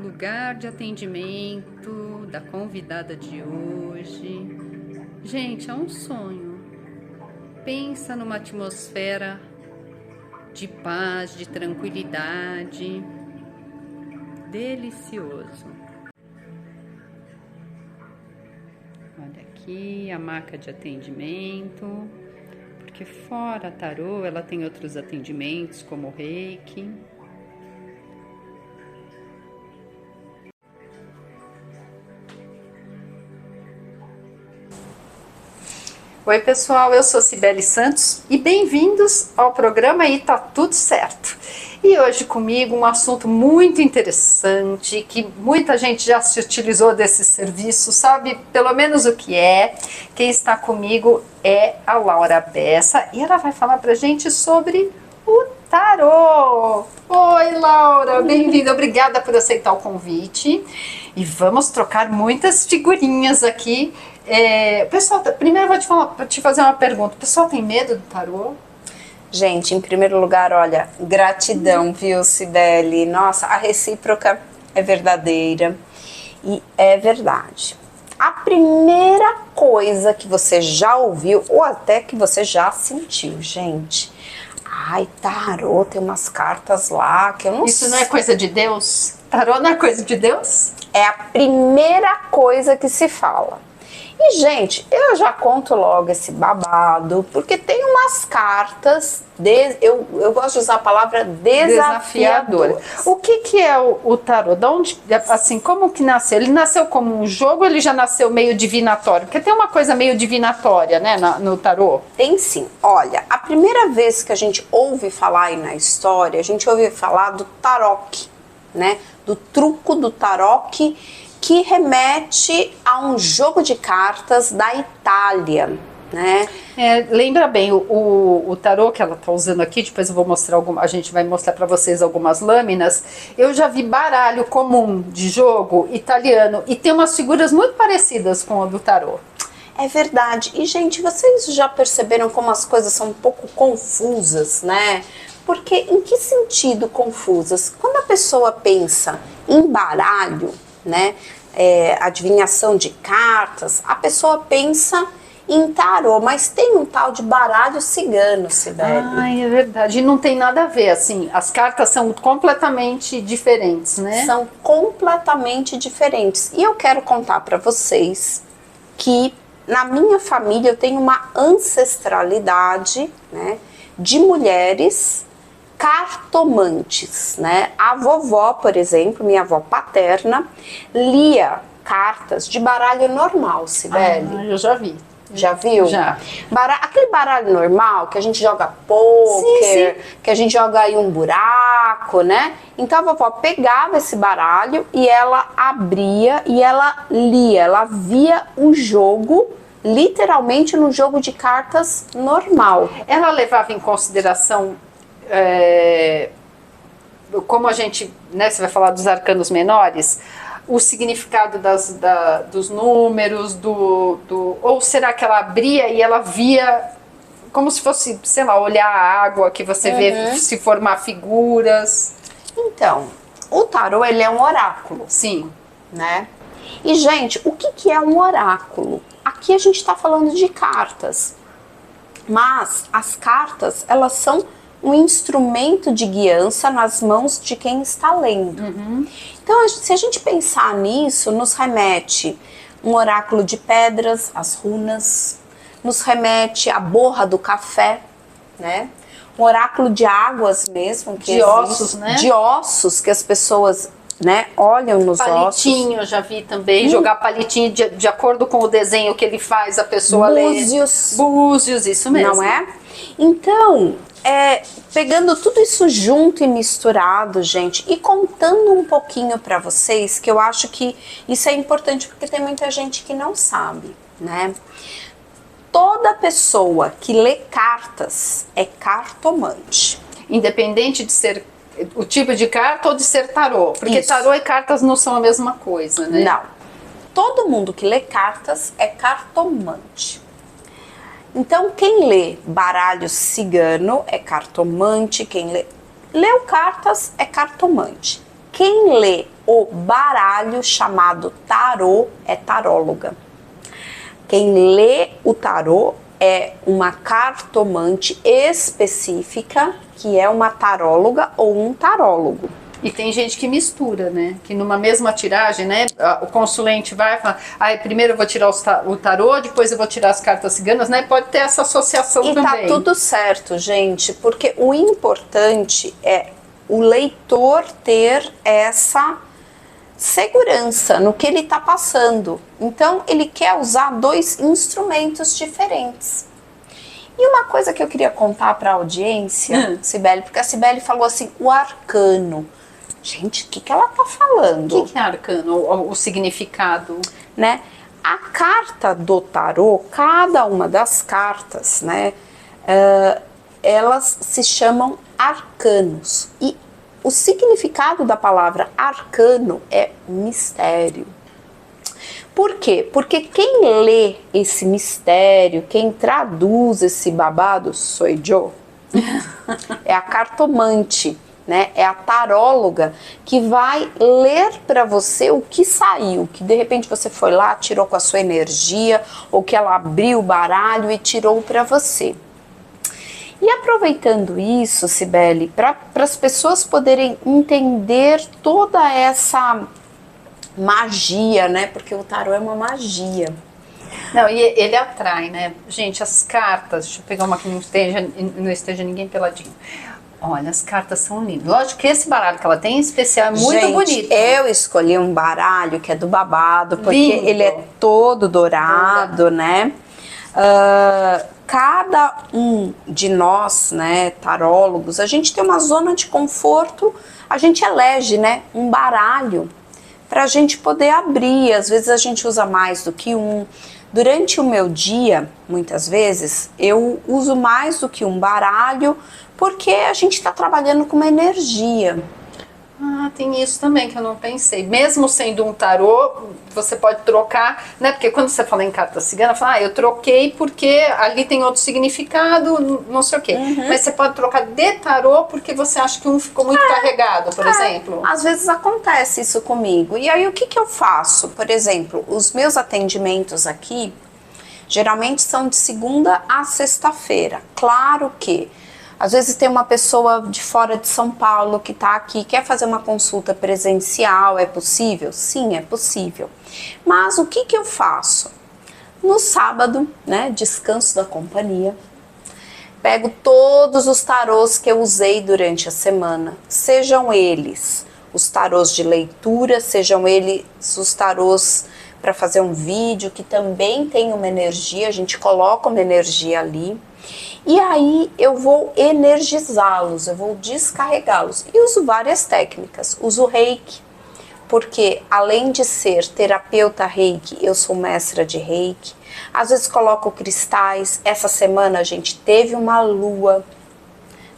lugar de atendimento da convidada de hoje. Gente, é um sonho. Pensa numa atmosfera de paz, de tranquilidade. Delicioso. Olha aqui a maca de atendimento. Porque fora tarô, ela tem outros atendimentos, como o Reiki. Oi pessoal, eu sou Cibele Santos e bem-vindos ao programa E Tá Tudo Certo. E hoje comigo um assunto muito interessante, que muita gente já se utilizou desse serviço, sabe pelo menos o que é. Quem está comigo é a Laura Bessa e ela vai falar pra gente sobre o tarô. Oi Laura, bem-vinda, obrigada por aceitar o convite. E vamos trocar muitas figurinhas aqui. Pessoal, primeiro eu vou te fazer uma pergunta. O pessoal tem medo do tarô? Gente, em primeiro lugar, olha, gratidão, viu, Cibele? Nossa, a recíproca é verdadeira e é verdade. A primeira coisa que você já ouviu ou até que você já sentiu, gente. Ai, tarô, tem umas cartas lá que eu não sei. Isso não é coisa de Deus? Tarô não é coisa de Deus? É a primeira coisa que se fala. E, gente, eu já conto logo esse babado, porque tem umas cartas, eu gosto de usar a palavra desafiadoras. O que é o tarô? Da onde, assim, como que nasceu? Ele nasceu como um jogo ou ele já nasceu meio divinatório? Porque tem uma coisa meio divinatória, né, no tarô? Tem sim. Olha, a primeira vez que a gente ouve falar aí na história, a gente ouve falar do tarok, né? Do truco do tarok, que remete a um jogo de cartas da Itália, né? Lembra bem, o tarô que ela está usando aqui, depois eu vou mostrar a gente vai mostrar para vocês algumas lâminas. Eu já vi baralho comum de jogo italiano e tem umas figuras muito parecidas com a do tarô. É verdade. E, gente, vocês já perceberam como as coisas são um pouco confusas, né? Porque em que sentido confusas? Quando a pessoa pensa em baralho, né, adivinhação de cartas, a pessoa pensa em tarô, mas tem um tal de baralho cigano, Cibele. Ai, é verdade, e não tem nada a ver, assim, as cartas são completamente diferentes, né? São completamente diferentes, e eu quero contar para vocês que na minha família eu tenho uma ancestralidade, né, de mulheres cartomantes, né? A vovó, por exemplo, minha avó paterna, lia cartas de baralho normal, Cibele. Ah, eu já vi. Já viu? Já. Aquele baralho normal que a gente joga pôquer, que a gente joga aí um buraco, né? Então a vovó pegava esse baralho e ela abria e ela lia, ela via o jogo, literalmente no jogo de cartas normal. Ela levava em consideração como a gente, né, você vai falar dos arcanos menores, o significado dos números, ou será que ela abria e ela via como se fosse, sei lá, olhar a água que você vê se formar figuras? Então, o tarô, ele é um oráculo. Sim. Né? E, gente, o que é um oráculo? Aqui a gente está falando de cartas, mas as cartas, elas são um instrumento de guiança nas mãos de quem está lendo. Então, se a gente pensar nisso, nos remete um oráculo de pedras, as runas, nos remete a borra do café, né? Um oráculo de águas mesmo. De ossos, né? De ossos, que as pessoas, né, olham nos ossos. Palitinho, eu já vi também, jogar palitinho de acordo com o desenho que ele faz, a pessoa lê. Búzios, isso mesmo. Não é? Então, pegando tudo isso junto e misturado, gente, e contando um pouquinho para vocês, que eu acho que isso é importante porque tem muita gente que não sabe, né? Toda pessoa que lê cartas é cartomante. Independente de ser o tipo de carta ou de ser tarô, porque isso. Tarô e cartas não são a mesma coisa, né? Não. Todo mundo que lê cartas é cartomante. Então, quem lê baralho cigano é cartomante, quem leu cartas é cartomante. Quem lê o baralho chamado tarô é taróloga. Quem lê o tarô é uma cartomante específica, que é uma taróloga ou um tarólogo. E tem gente que mistura, né? Que numa mesma tiragem, né? O consulente vai falar, primeiro eu vou tirar o tarô, depois eu vou tirar as cartas ciganas, né? Pode ter essa associação também. E tá tudo certo, gente, porque o importante é o leitor ter essa segurança no que ele está passando. Então, ele quer usar 2 instrumentos diferentes. E uma coisa que eu queria contar para a audiência, Cibele, porque a Cibele falou assim, o arcano. Gente, o que ela tá falando? O que é arcano? O significado? Né? A carta do tarô, cada uma das cartas, né, elas se chamam arcanos. E o significado da palavra arcano é mistério. Por quê? Porque quem lê esse mistério, quem traduz esse babado, sou eu. É a cartomante, né? É a taróloga que vai ler para você o que saiu, que de repente você foi lá, tirou com a sua energia, ou que ela abriu o baralho e tirou para você. E aproveitando isso, Cibele, para as pessoas poderem entender toda essa magia, né? Porque o tarô é uma magia. Não, e ele atrai, né? Gente, as cartas, deixa eu pegar uma que não esteja ninguém peladinho. Olha, as cartas são lindas. Lógico que esse baralho que ela tem em especial é muito bonito. Eu escolhi um baralho que é do babado, porque lindo. Ele é todo dourado, né? Cada um de nós, né, tarólogos, a gente tem uma zona de conforto, a gente elege, né, um baralho para a gente poder abrir. Às vezes a gente usa mais do que um. Durante o meu dia, muitas vezes, eu uso mais do que um baralho, porque a gente está trabalhando com uma energia. Ah, tem isso também que eu não pensei. Mesmo sendo um tarô, você pode trocar, né? Porque quando você fala em carta cigana, fala, eu troquei porque ali tem outro significado, não sei o quê. Mas você pode trocar de tarô porque você acha que um ficou muito carregado, por exemplo. Às vezes acontece isso comigo. E aí o que eu faço? Por exemplo, os meus atendimentos aqui, geralmente são de segunda a sexta-feira. Claro que às vezes tem uma pessoa de fora de São Paulo que está aqui, quer fazer uma consulta presencial, é possível? Sim, é possível. Mas o que eu faço? No sábado, né, descanso da companhia, pego todos os tarôs que eu usei durante a semana, sejam eles os tarôs de leitura, sejam eles os tarôs para fazer um vídeo, que também tem uma energia, a gente coloca uma energia ali. E aí eu vou energizá-los, eu vou descarregá-los. E uso várias técnicas. Uso reiki, porque além de ser terapeuta reiki, eu sou mestra de reiki. Às vezes coloco cristais. Essa semana a gente teve uma lua,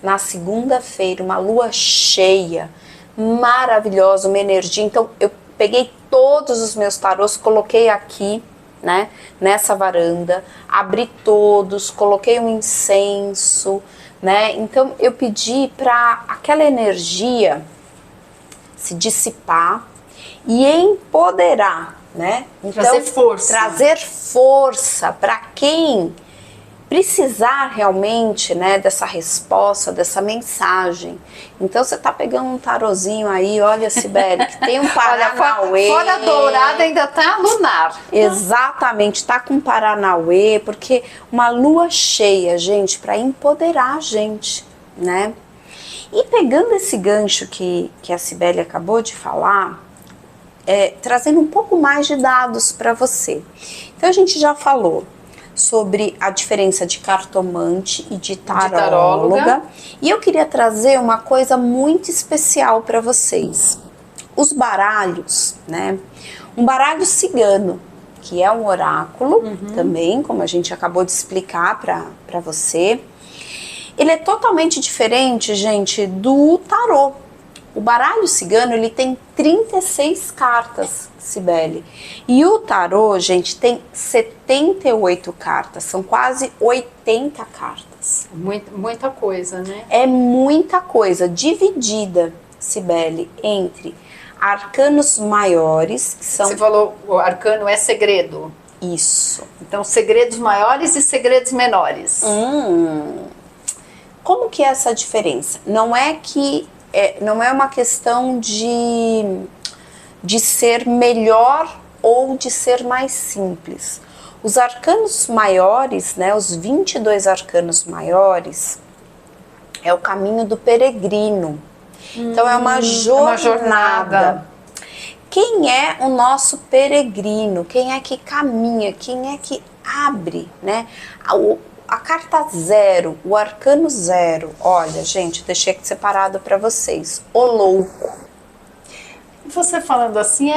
na segunda-feira, uma lua cheia, maravilhosa, uma energia. Então eu peguei todos os meus tarôs, coloquei aqui, né, nessa varanda, abri todos, coloquei um incenso, né? Então eu pedi para aquela energia se dissipar e empoderar, né? Então, trazer força para quem precisar realmente, né, dessa resposta, dessa mensagem. Então você tá pegando um tarozinho aí, olha, Cibele, que tem um Paranauê. Fora a dourada ainda tá lunar. Exatamente, tá com Paranauê, porque uma lua cheia, gente, para empoderar a gente, né? E pegando esse gancho que a Cibele acabou de falar, trazendo um pouco mais de dados para você. Então a gente já falou sobre a diferença de cartomante e de taróloga. E eu queria trazer uma coisa muito especial para vocês. Os baralhos, né? Um baralho cigano, que é um oráculo também, como a gente acabou de explicar para você. Ele é totalmente diferente, gente, do tarô. O baralho cigano, ele tem 36 cartas, Cibele. E o tarô, gente, tem 78 cartas. São quase 80 cartas. Muita coisa, né? É muita coisa, dividida, Cibele, entre Arcanos maiores, que são... Você falou, o arcano é segredo. Isso. Então, segredos maiores e segredos menores. Como que é essa diferença? Não é uma questão de ser melhor ou de ser mais simples. Os arcanos maiores, né, os 22 arcanos maiores, é o caminho do peregrino. Então é uma jornada. Quem é o nosso peregrino? Quem é que caminha? Quem é que abre, né? A carta 0, o arcano 0. Olha, gente, deixei aqui separado para vocês. O louco. Você falando assim,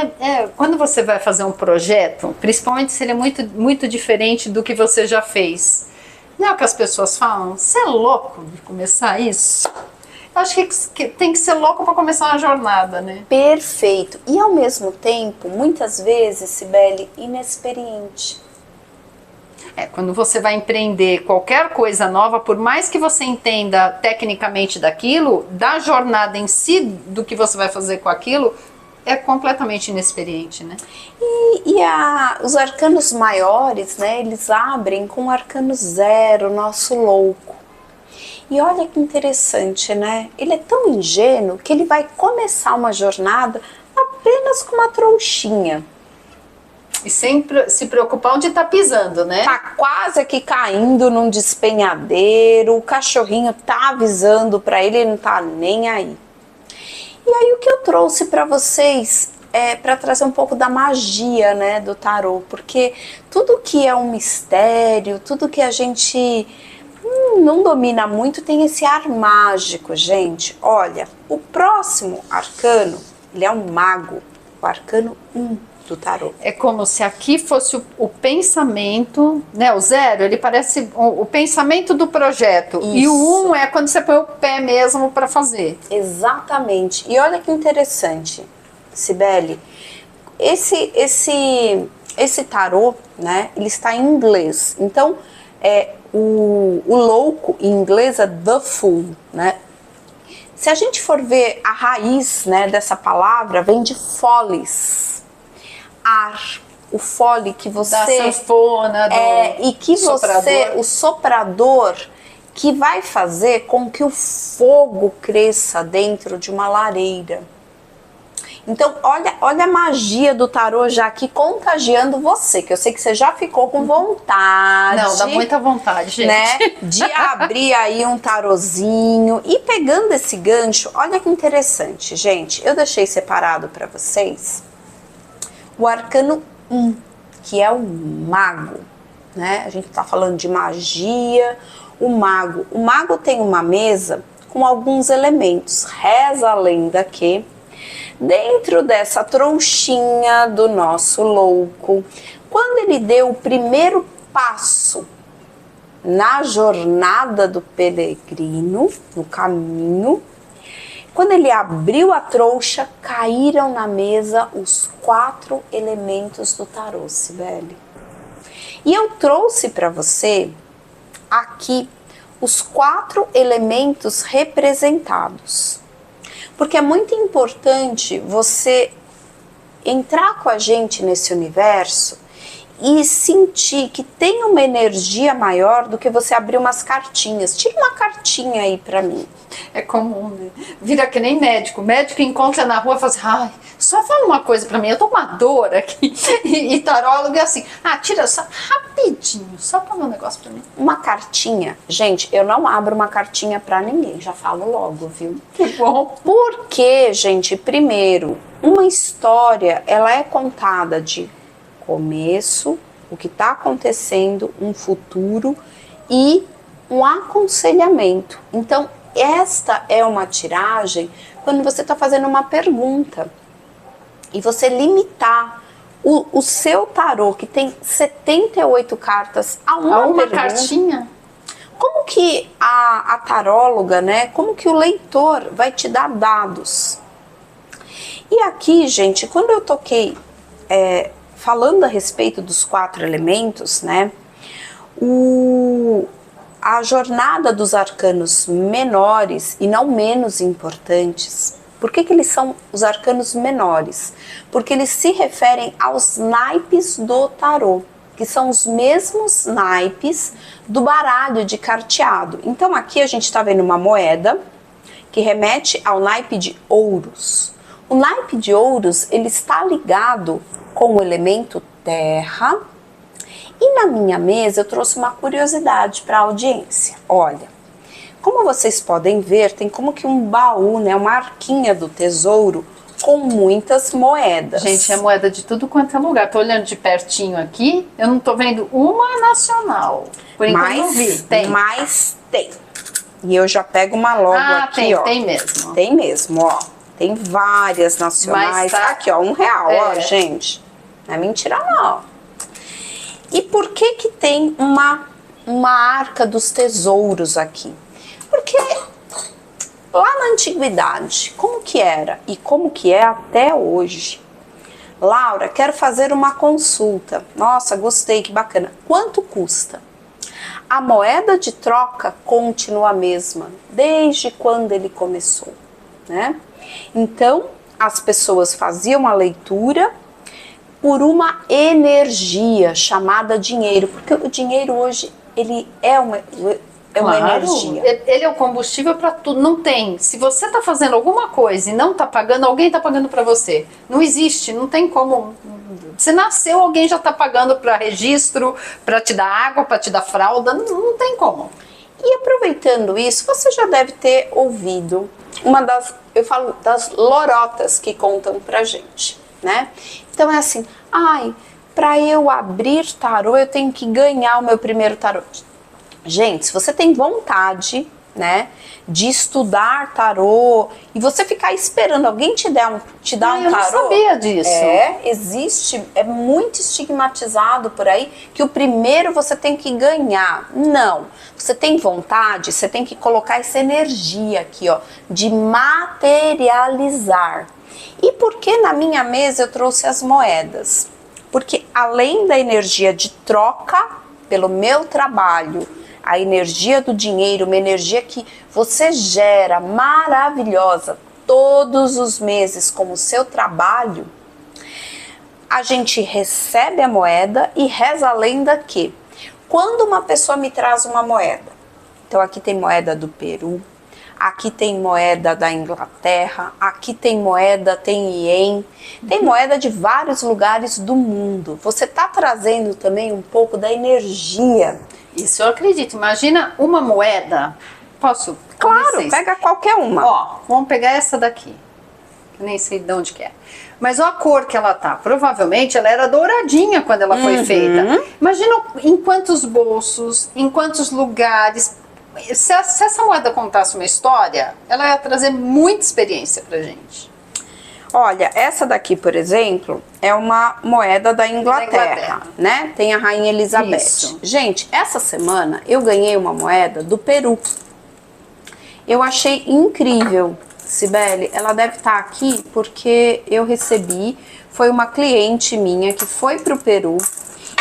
quando você vai fazer um projeto, principalmente se ele é muito, muito diferente do que você já fez, não é o que as pessoas falam? Você é louco de começar isso? Eu acho que tem que ser louco para começar uma jornada, né? Perfeito. E ao mesmo tempo, muitas vezes, Cibele, inexperiente. Quando você vai empreender qualquer coisa nova, por mais que você entenda tecnicamente daquilo, da jornada em si, do que você vai fazer com aquilo, é completamente inexperiente, né? Os arcanos maiores, né, eles abrem com o arcano 0, nosso louco. E olha que interessante, né? Ele é tão ingênuo que ele vai começar uma jornada apenas com uma trouxinha. E sem se preocupar onde tá pisando, né? Tá quase aqui caindo num despenhadeiro, o cachorrinho tá avisando pra ele, ele não tá nem aí. E aí o que eu trouxe pra vocês é para trazer um pouco da magia, né, do tarô, porque tudo que é um mistério, tudo que a gente não domina muito tem esse ar mágico, gente. Olha, o próximo arcano, ele é um mago, o arcano 1 do tarô. É como se aqui fosse o pensamento, né? O 0, ele parece o pensamento do projeto. Isso. E o 1 é quando você põe o pé mesmo para fazer. Exatamente. E olha que interessante, Cibele, esse tarô, né? Ele está em inglês. Então, o louco em inglês é the fool, né? Se a gente for ver a raiz, né, dessa palavra, vem de foles, ar, o fole que você... Da sanfona, e que soprador. você, o soprador, que vai fazer com que o fogo cresça dentro de uma lareira. Então, olha a magia do tarô já aqui contagiando você, que eu sei que você já ficou com vontade. Não, dá muita vontade, gente. Né, de abrir aí um tarozinho. E pegando esse gancho, olha que interessante, gente. Eu deixei separado para vocês o arcano 1, que é o mago, né? A gente tá falando de magia, o mago. O mago tem uma mesa com alguns elementos. Reza a lenda que dentro dessa trouxinha do nosso louco, quando ele deu o primeiro passo na jornada do peregrino, no caminho, quando ele abriu a trouxa, caíram na mesa os 4 elementos do tarô, Cibele. E eu trouxe para você aqui os 4 elementos representados. Porque é muito importante você entrar com a gente nesse universo e sentir que tem uma energia maior do que você abrir umas cartinhas. Tira uma cartinha aí pra mim. É comum, né? Vira que nem médico. Médico encontra na rua e fala assim, ai, só fala uma coisa pra mim, eu tô com uma dor aqui. E tarólogo é assim, tira só rapidinho, só fala um negócio pra mim. Uma cartinha, gente, eu não abro uma cartinha pra ninguém, já falo logo, viu? Que bom. Porque, gente, primeiro, uma história, ela é contada de começo, o que tá acontecendo, um futuro e um aconselhamento. Então, esta é uma tiragem quando você está fazendo uma pergunta e você limitar o seu tarô, que tem 78 cartas, a uma cartinha. Como que a taróloga, né? Como que o leitor vai te dar dados? E aqui, gente, quando eu toquei falando a respeito dos 4 elementos, né? A jornada dos arcanos menores e não menos importantes Por que eles são os arcanos menores? Porque eles se referem aos naipes do tarô, que são os mesmos naipes do baralho de carteado. Então aqui a gente está vendo uma moeda que remete ao naipe de ouros. O naipe de ouros, ele está ligado com o elemento terra. E na minha mesa eu trouxe uma curiosidade para a audiência. Olha, como vocês podem ver, tem como que um baú, né, uma arquinha do tesouro com muitas moedas. Gente, é moeda de tudo quanto é lugar. Tô olhando de pertinho aqui, eu não tô vendo uma nacional. Por enquanto não vi. Tem. Mas tem. E eu já pego uma logo aqui, tem, ó. tem mesmo. Tem mesmo, ó. Tem várias nacionais. Tá... Aqui, ó, R$1, ó, gente. Não é mentira, não. E por que que tem uma arca dos tesouros aqui? Porque lá na antiguidade, como que era e como que é até hoje? Laura, quero fazer uma consulta. Nossa, gostei, que bacana. Quanto custa? A moeda de troca continua a mesma, desde quando ele começou, né? Então, as pessoas faziam a leitura por uma energia chamada dinheiro, porque o dinheiro hoje, ele é uma energia. Ele é o combustível para tudo, não tem. Se você está fazendo alguma coisa e não está pagando, alguém está pagando para você. Não existe, não tem como. Você nasceu, alguém já está pagando para registro, para te dar água, para te dar fralda, não tem como. E aproveitando isso, você já deve ter ouvido eu falo das lorotas que contam pra gente, né? Então é assim, para eu abrir tarô, eu tenho que ganhar o meu primeiro tarô. Gente, se você tem vontade, né, de estudar tarô e você ficar esperando alguém te dar um tarô. Eu não sabia disso. Existe, é muito estigmatizado por aí que o primeiro você tem que ganhar. Não, você tem vontade, você tem que colocar essa energia aqui, ó, de materializar. E por que na minha mesa eu trouxe as moedas? Porque além da energia de troca pelo meu trabalho, a energia do dinheiro, uma energia que você gera maravilhosa todos os meses como seu trabalho, a gente recebe a moeda e reza a lenda que quando uma pessoa me traz uma moeda, então aqui tem moeda do Peru, aqui tem moeda da Inglaterra, aqui tem moeda, tem ien, tem moeda de vários lugares do mundo. Você está trazendo também um pouco da energia. Isso eu acredito. Imagina uma moeda. Posso? Claro, pega qualquer uma. Ó, vamos pegar essa daqui. Que nem sei de onde que é. Mas olha a cor que ela tá. Provavelmente ela era douradinha quando ela foi feita. Imagina em quantos bolsos, em quantos lugares. Se essa moeda contasse uma história, ela ia trazer muita experiência pra gente. Olha, essa daqui, por exemplo, é uma moeda da Inglaterra, né? Tem a Rainha Elizabeth. Isso. Gente, essa semana eu ganhei uma moeda do Peru. Eu achei incrível, Cibele. Ela deve estar aqui porque eu recebi. Foi uma cliente minha que foi pro Peru.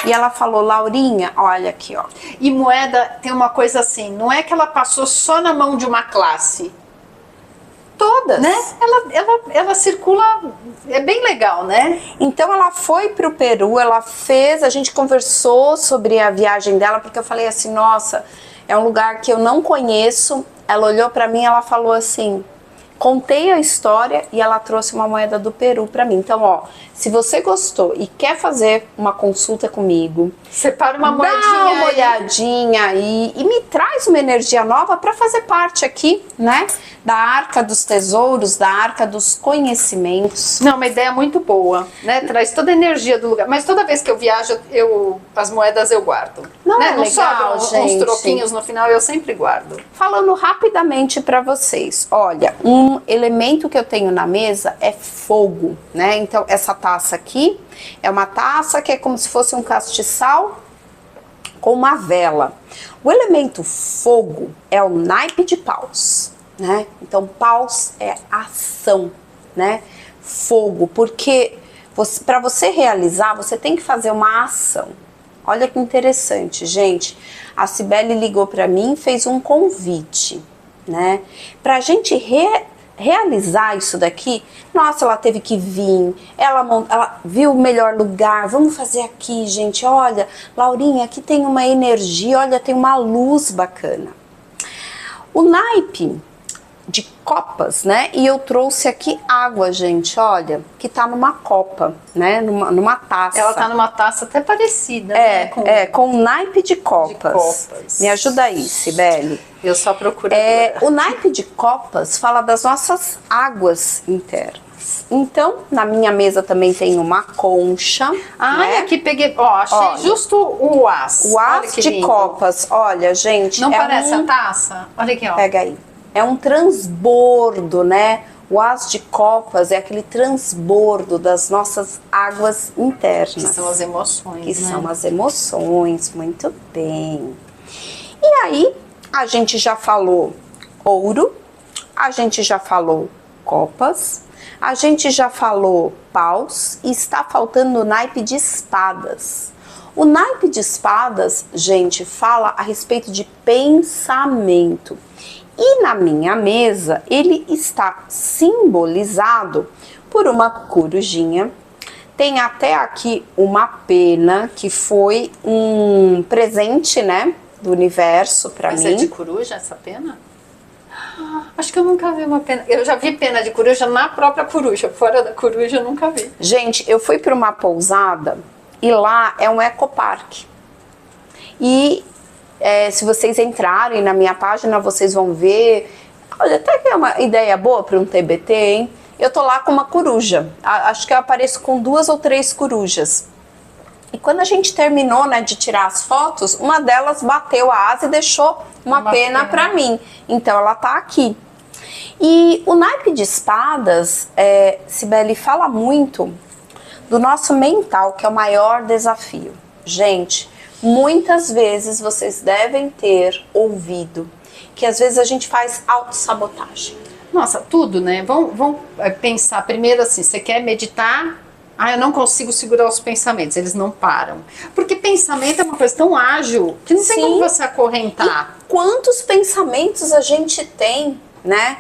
E ela falou, Laurinha, olha aqui, ó. E moeda tem uma coisa assim, não é que ela passou só na mão de uma classe. Todas. Né? Ela circula, é bem legal, né? Então ela foi pro Peru, ela fez, a gente conversou sobre a viagem dela, porque eu falei assim, nossa, é um lugar que eu não conheço. Ela olhou pra mim e ela falou assim, contei a história e ela trouxe uma moeda do Peru pra mim. Então, ó, se você gostou e quer fazer uma consulta comigo, separa uma moedinha, dá uma olhadinha aí e me traz uma energia nova pra fazer parte aqui, né? Da Arca dos Tesouros, da Arca dos Conhecimentos. Não, uma ideia muito boa, né? Traz toda a energia do lugar. Mas toda vez que eu viajo, as moedas eu guardo. Não, né? é Não legal, sobram gente. uns troquinhos no final, eu sempre guardo. Falando rapidamente para vocês, olha, um elemento que eu tenho na mesa é fogo, né? Então, essa taça aqui é uma taça que é como se fosse um castiçal com uma vela. O elemento fogo é o naipe de paus, né? Então, paus é ação, né? Fogo, porque para você realizar, você tem que fazer uma ação. Olha que interessante, gente. A Cibele ligou para mim e fez um convite, né? Pra gente realizar isso daqui, nossa, ela teve que vir, ela viu o melhor lugar, vamos fazer aqui, gente, olha, Laurinha, aqui tem uma energia, olha, tem uma luz bacana. O naipe de copas, né? E eu trouxe aqui água, gente, olha, que tá numa copa, né? Numa taça. Ela tá numa taça até parecida, né? Com um naipe de copas. Me ajuda aí, Cibele. Eu só procuro. O naipe de copas fala das nossas águas internas. Então, na minha mesa também tem uma concha. Né? Aqui peguei, achei olha, justo o as. O as de lindo. Copas, olha, gente. Não parece a taça? Olha aqui, ó. Pega aí. É um transbordo, né? O as de copas é aquele transbordo das nossas águas internas. Que são as emoções, Que são as emoções, muito bem. E aí, a gente já falou ouro, a gente já falou copas, a gente já falou paus e está faltando o naipe de espadas. O naipe de espadas, gente, fala a respeito de pensamento. E na minha mesa, ele está simbolizado por uma corujinha. Tem até aqui uma pena, que foi um presente, né, do universo para mim. Mas é de coruja essa pena? Acho que eu nunca vi uma pena. Eu já vi pena de coruja na própria coruja. Fora da coruja eu nunca vi. Gente, eu fui para uma pousada e lá é um ecoparque. E se vocês entrarem na minha página, vocês vão ver. Olha, até que é uma ideia boa para um TBT, hein? Eu tô lá com uma coruja. Acho que eu apareço com 2 ou 3 corujas. E quando a gente terminou, né, de tirar as fotos, uma delas bateu a asa e deixou uma pena para mim. Então ela tá aqui. E o naipe de espadas, Cibele, fala muito do nosso mental, que é o maior desafio. Gente, muitas vezes vocês devem ter ouvido que às vezes a gente faz autossabotagem. Nossa, tudo, né? Vamos pensar primeiro assim, você quer meditar? Eu não consigo segurar os pensamentos, eles não param. Porque pensamento é uma coisa tão ágil que não tem como você acorrentar. E quantos pensamentos a gente tem, né?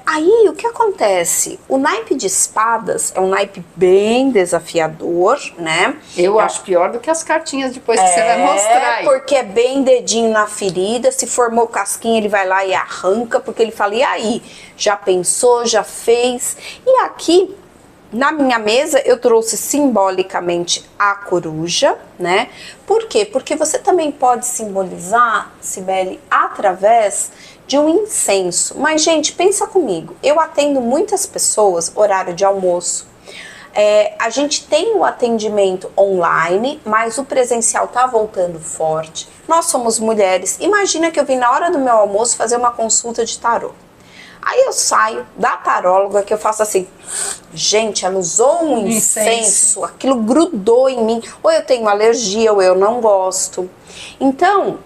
Aí o que acontece? O naipe de espadas é um naipe bem desafiador, né? Eu acho pior do que as cartinhas depois que você vai mostrar aí. Porque é bem dedinho na ferida, se formou casquinha ele vai lá e arranca, porque ele fala, e aí? Já pensou, já fez? E aqui, na minha mesa, eu trouxe simbolicamente a coruja, né? Por quê? Porque você também pode simbolizar, Cibele, através de um incenso. Mas, gente, pensa comigo. Eu atendo muitas pessoas, horário de almoço. A gente tem o atendimento online, mas o presencial tá voltando forte. Nós somos mulheres. Imagina que eu vim na hora do meu almoço fazer uma consulta de tarô. Aí eu saio da taróloga, que eu faço assim, gente, ela usou um incenso, aquilo grudou em mim, ou eu tenho alergia, ou eu não gosto. Então,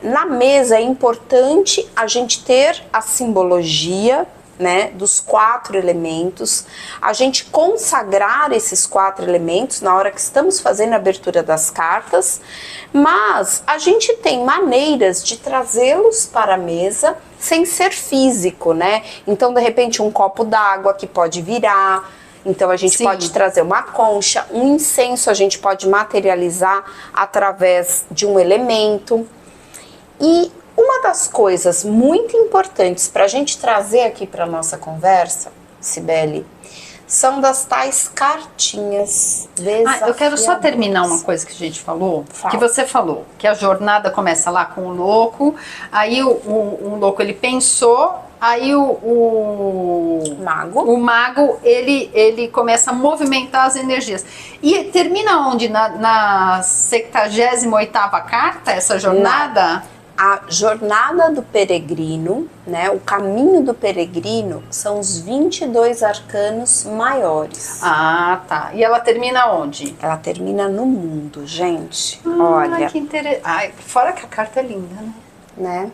na mesa é importante a gente ter a simbologia, né, dos 4 elementos, a gente consagrar esses 4 elementos na hora que estamos fazendo a abertura das cartas, mas a gente tem maneiras de trazê-los para a mesa sem ser físico, né? Então, de repente, um copo d'água que pode virar, então a gente pode trazer uma concha, um incenso a gente pode materializar através de um elemento. E uma das coisas muito importantes para a gente trazer aqui para nossa conversa, Cibele, são das tais cartinhas desafiadoras. Eu quero só terminar uma coisa que a gente falou, que você falou, que a jornada começa lá com o louco, aí o louco ele pensou, aí o mago ele começa a movimentar as energias. E termina onde? Na 78ª carta, essa jornada? Não. A jornada do peregrino, né, o caminho do peregrino, são os 22 arcanos maiores. Tá. E ela termina onde? Ela termina no mundo, gente. Olha. Que interessante. Fora que a carta é linda, né? Né?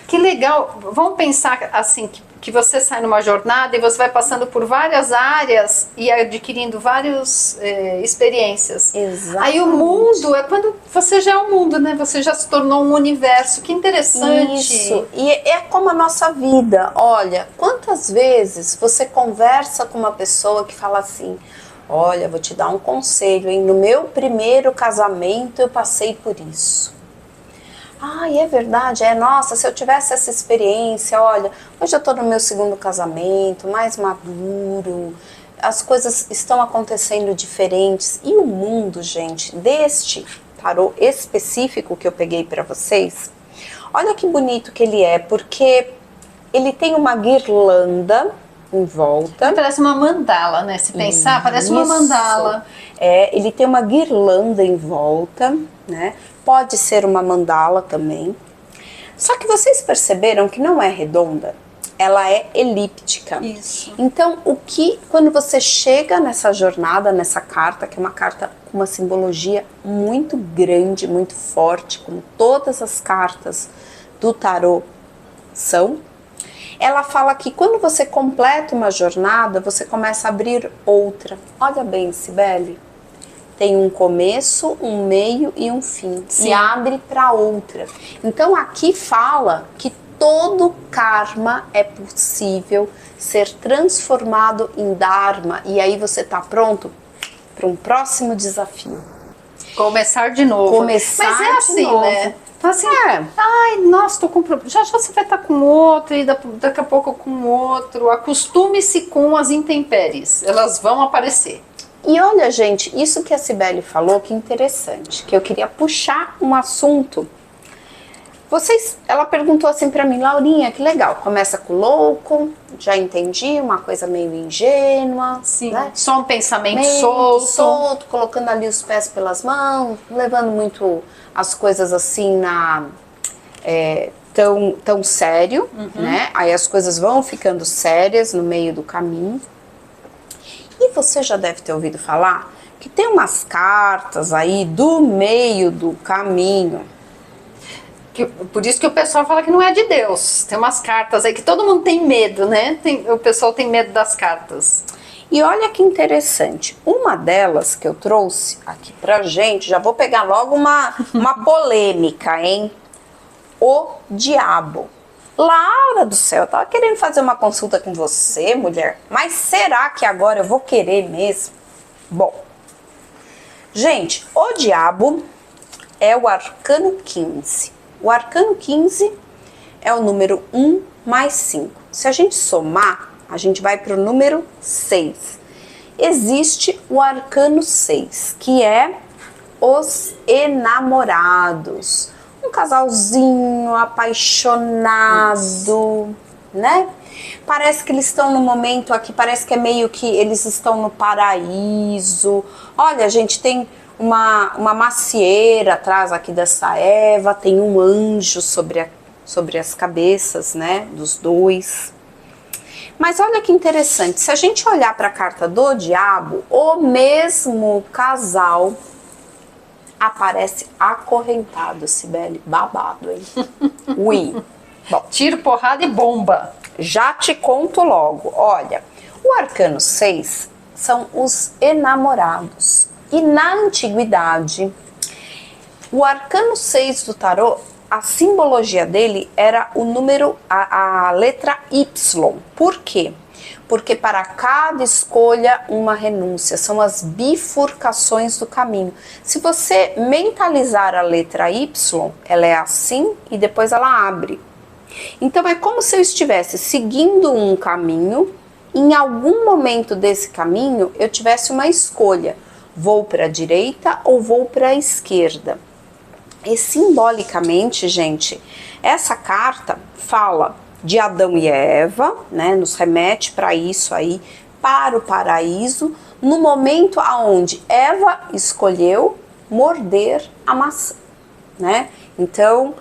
Que legal. Vamos pensar assim, que você sai numa jornada e você vai passando por várias áreas e adquirindo várias experiências. Exatamente. Aí o mundo é quando você já é o mundo, né? Você já se tornou um universo. Que interessante. Isso, e é como a nossa vida. Olha, quantas vezes você conversa com uma pessoa que fala assim: olha, vou te dar um conselho, hein? No meu primeiro casamento eu passei por isso. Ai, é verdade, nossa, se eu tivesse essa experiência, olha, hoje eu tô no meu segundo casamento, mais maduro, as coisas estão acontecendo diferentes. E o mundo, gente, deste tarô específico que eu peguei para vocês, olha que bonito que ele é, porque ele tem uma guirlanda em volta. Parece uma mandala, né? Se pensar, parece uma mandala. Ele tem uma guirlanda em volta, né? Pode ser uma mandala também. Só que vocês perceberam que não é redonda? Ela é elíptica. Isso. Então, quando você chega nessa jornada, nessa carta, que é uma carta com uma simbologia muito grande, muito forte, como todas as cartas do tarô são, ela fala que quando você completa uma jornada, você começa a abrir outra. Olha bem, Cibele. Tem um começo, um meio e um fim. Sim. E abre para outra. Então aqui fala que todo karma é possível ser transformado em dharma. E aí você tá pronto para um próximo desafio. Começar de novo. Mas é assim, né? Então assim, ai, nossa, tô com problema. Já você vai estar com outro e daqui a pouco com outro. Acostume-se com as intempéries. Elas vão aparecer. E olha, gente, isso que a Cibele falou, que interessante, que eu queria puxar um assunto. Ela perguntou assim pra mim: Laurinha, que legal, começa com louco, já entendi, uma coisa meio ingênua. Sim, né? Só um pensamento meio solto, colocando ali os pés pelas mãos, levando muito as coisas assim tão sério, né? Aí as coisas vão ficando sérias no meio do caminho. E você já deve ter ouvido falar que tem umas cartas aí do meio do caminho. Por isso que o pessoal fala que não é de Deus. Tem umas cartas aí que todo mundo tem medo, né? O pessoal tem medo das cartas. E olha que interessante. Uma delas que eu trouxe aqui pra gente, já vou pegar logo uma polêmica, hein? O diabo. Laura do céu, eu tava querendo fazer uma consulta com você, mulher, mas será que agora eu vou querer mesmo? Bom, gente, o diabo é o arcano 15. O arcano 15 é o número 1 mais 5. Se a gente somar, a gente vai para o número 6. Existe o arcano 6, que é os enamorados. Um casalzinho apaixonado, né? Parece que eles estão no momento aqui, parece que é meio que eles estão no paraíso. Olha, gente, tem uma macieira atrás aqui dessa Eva, tem um anjo sobre as cabeças, né, dos dois. Mas olha que interessante, se a gente olhar para a carta do diabo, o mesmo casal aparece acorrentado, Cibele, babado, hein? Ui. Bom, tiro, porrada e bomba. Já te conto logo. Olha, o arcano 6 são os enamorados. E na antiguidade, o arcano 6 do tarô, a simbologia dele era o número, a letra Y. Por quê? Porque para cada escolha uma renúncia, são as bifurcações do caminho. Se você mentalizar a letra Y, ela é assim e depois ela abre. Então é como se eu estivesse seguindo um caminho, em algum momento desse caminho eu tivesse uma escolha, vou para a direita ou vou para a esquerda. E simbolicamente, gente, essa carta fala de Adão e Eva, né, nos remete para isso aí, para o paraíso, no momento aonde Eva escolheu morder a maçã, né? Então,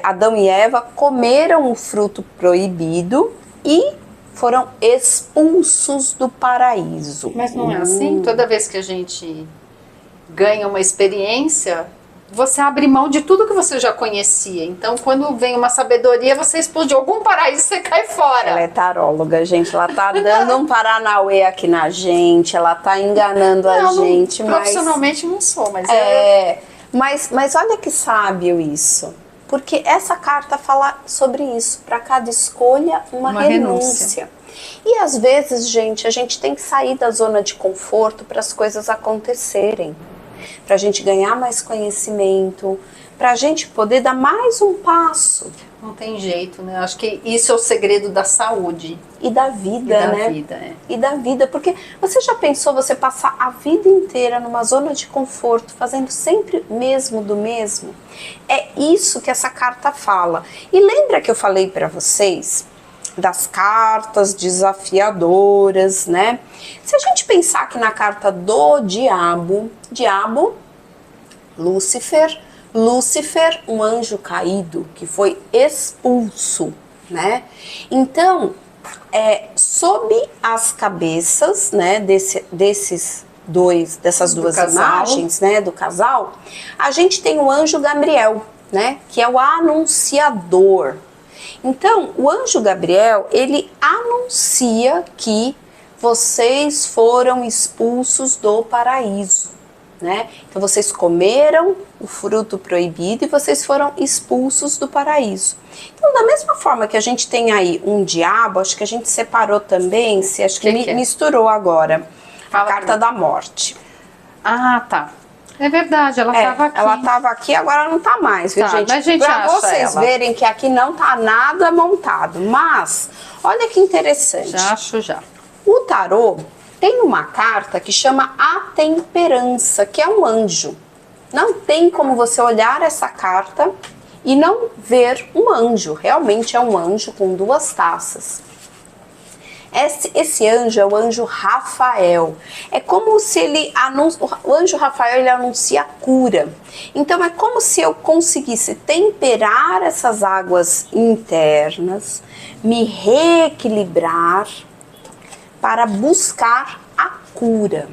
Adão e Eva comeram o fruto proibido e foram expulsos do paraíso. Mas não é assim? Toda vez que a gente ganha uma experiência, você abre mão de tudo que você já conhecia. Então, quando vem uma sabedoria, você explode algum paraíso e você cai fora. Ela é taróloga, gente. Ela tá dando um paranauê aqui na gente, ela tá enganando a gente. Profissionalmente não sou, mas mas olha que sábio isso. Porque essa carta fala sobre isso. Para cada escolha, uma renúncia. E às vezes, gente, a gente tem que sair da zona de conforto para as coisas acontecerem. Para a gente ganhar mais conhecimento, para a gente poder dar mais um passo. Não tem jeito, né? Acho que isso é o segredo da saúde. E da vida, E da vida, porque você já pensou você passar a vida inteira numa zona de conforto, fazendo sempre mesmo do mesmo? É isso que essa carta fala. E lembra que eu falei para vocês das cartas desafiadoras, né? Se a gente pensar que na carta do diabo, Lúcifer, um anjo caído que foi expulso, né? Então, sob as cabeças, né, dessas duas imagens, né, do casal, a gente tem o anjo Gabriel, né, que é o anunciador. Então, o anjo Gabriel, ele anuncia que vocês foram expulsos do paraíso, né? Então, vocês comeram o fruto proibido e vocês foram expulsos do paraíso. Então, da mesma forma que a gente tem aí um diabo, acho que a gente separou também, acho que misturou agora, a carta da morte. Ah, tá. É verdade, ela estava aqui. Ela estava aqui, agora não está mais, viu, gente? Mas a gente pra vocês verem que aqui não está nada montado. Mas, olha que interessante. Já acho já. O tarô tem uma carta que chama a temperança, que é um anjo. Não tem como você olhar essa carta e não ver um anjo. Realmente é um anjo com duas taças. Esse anjo é o anjo Rafael. É como se o anjo Rafael, ele anuncia a cura. Então é como se eu conseguisse temperar essas águas internas, me reequilibrar para buscar a cura.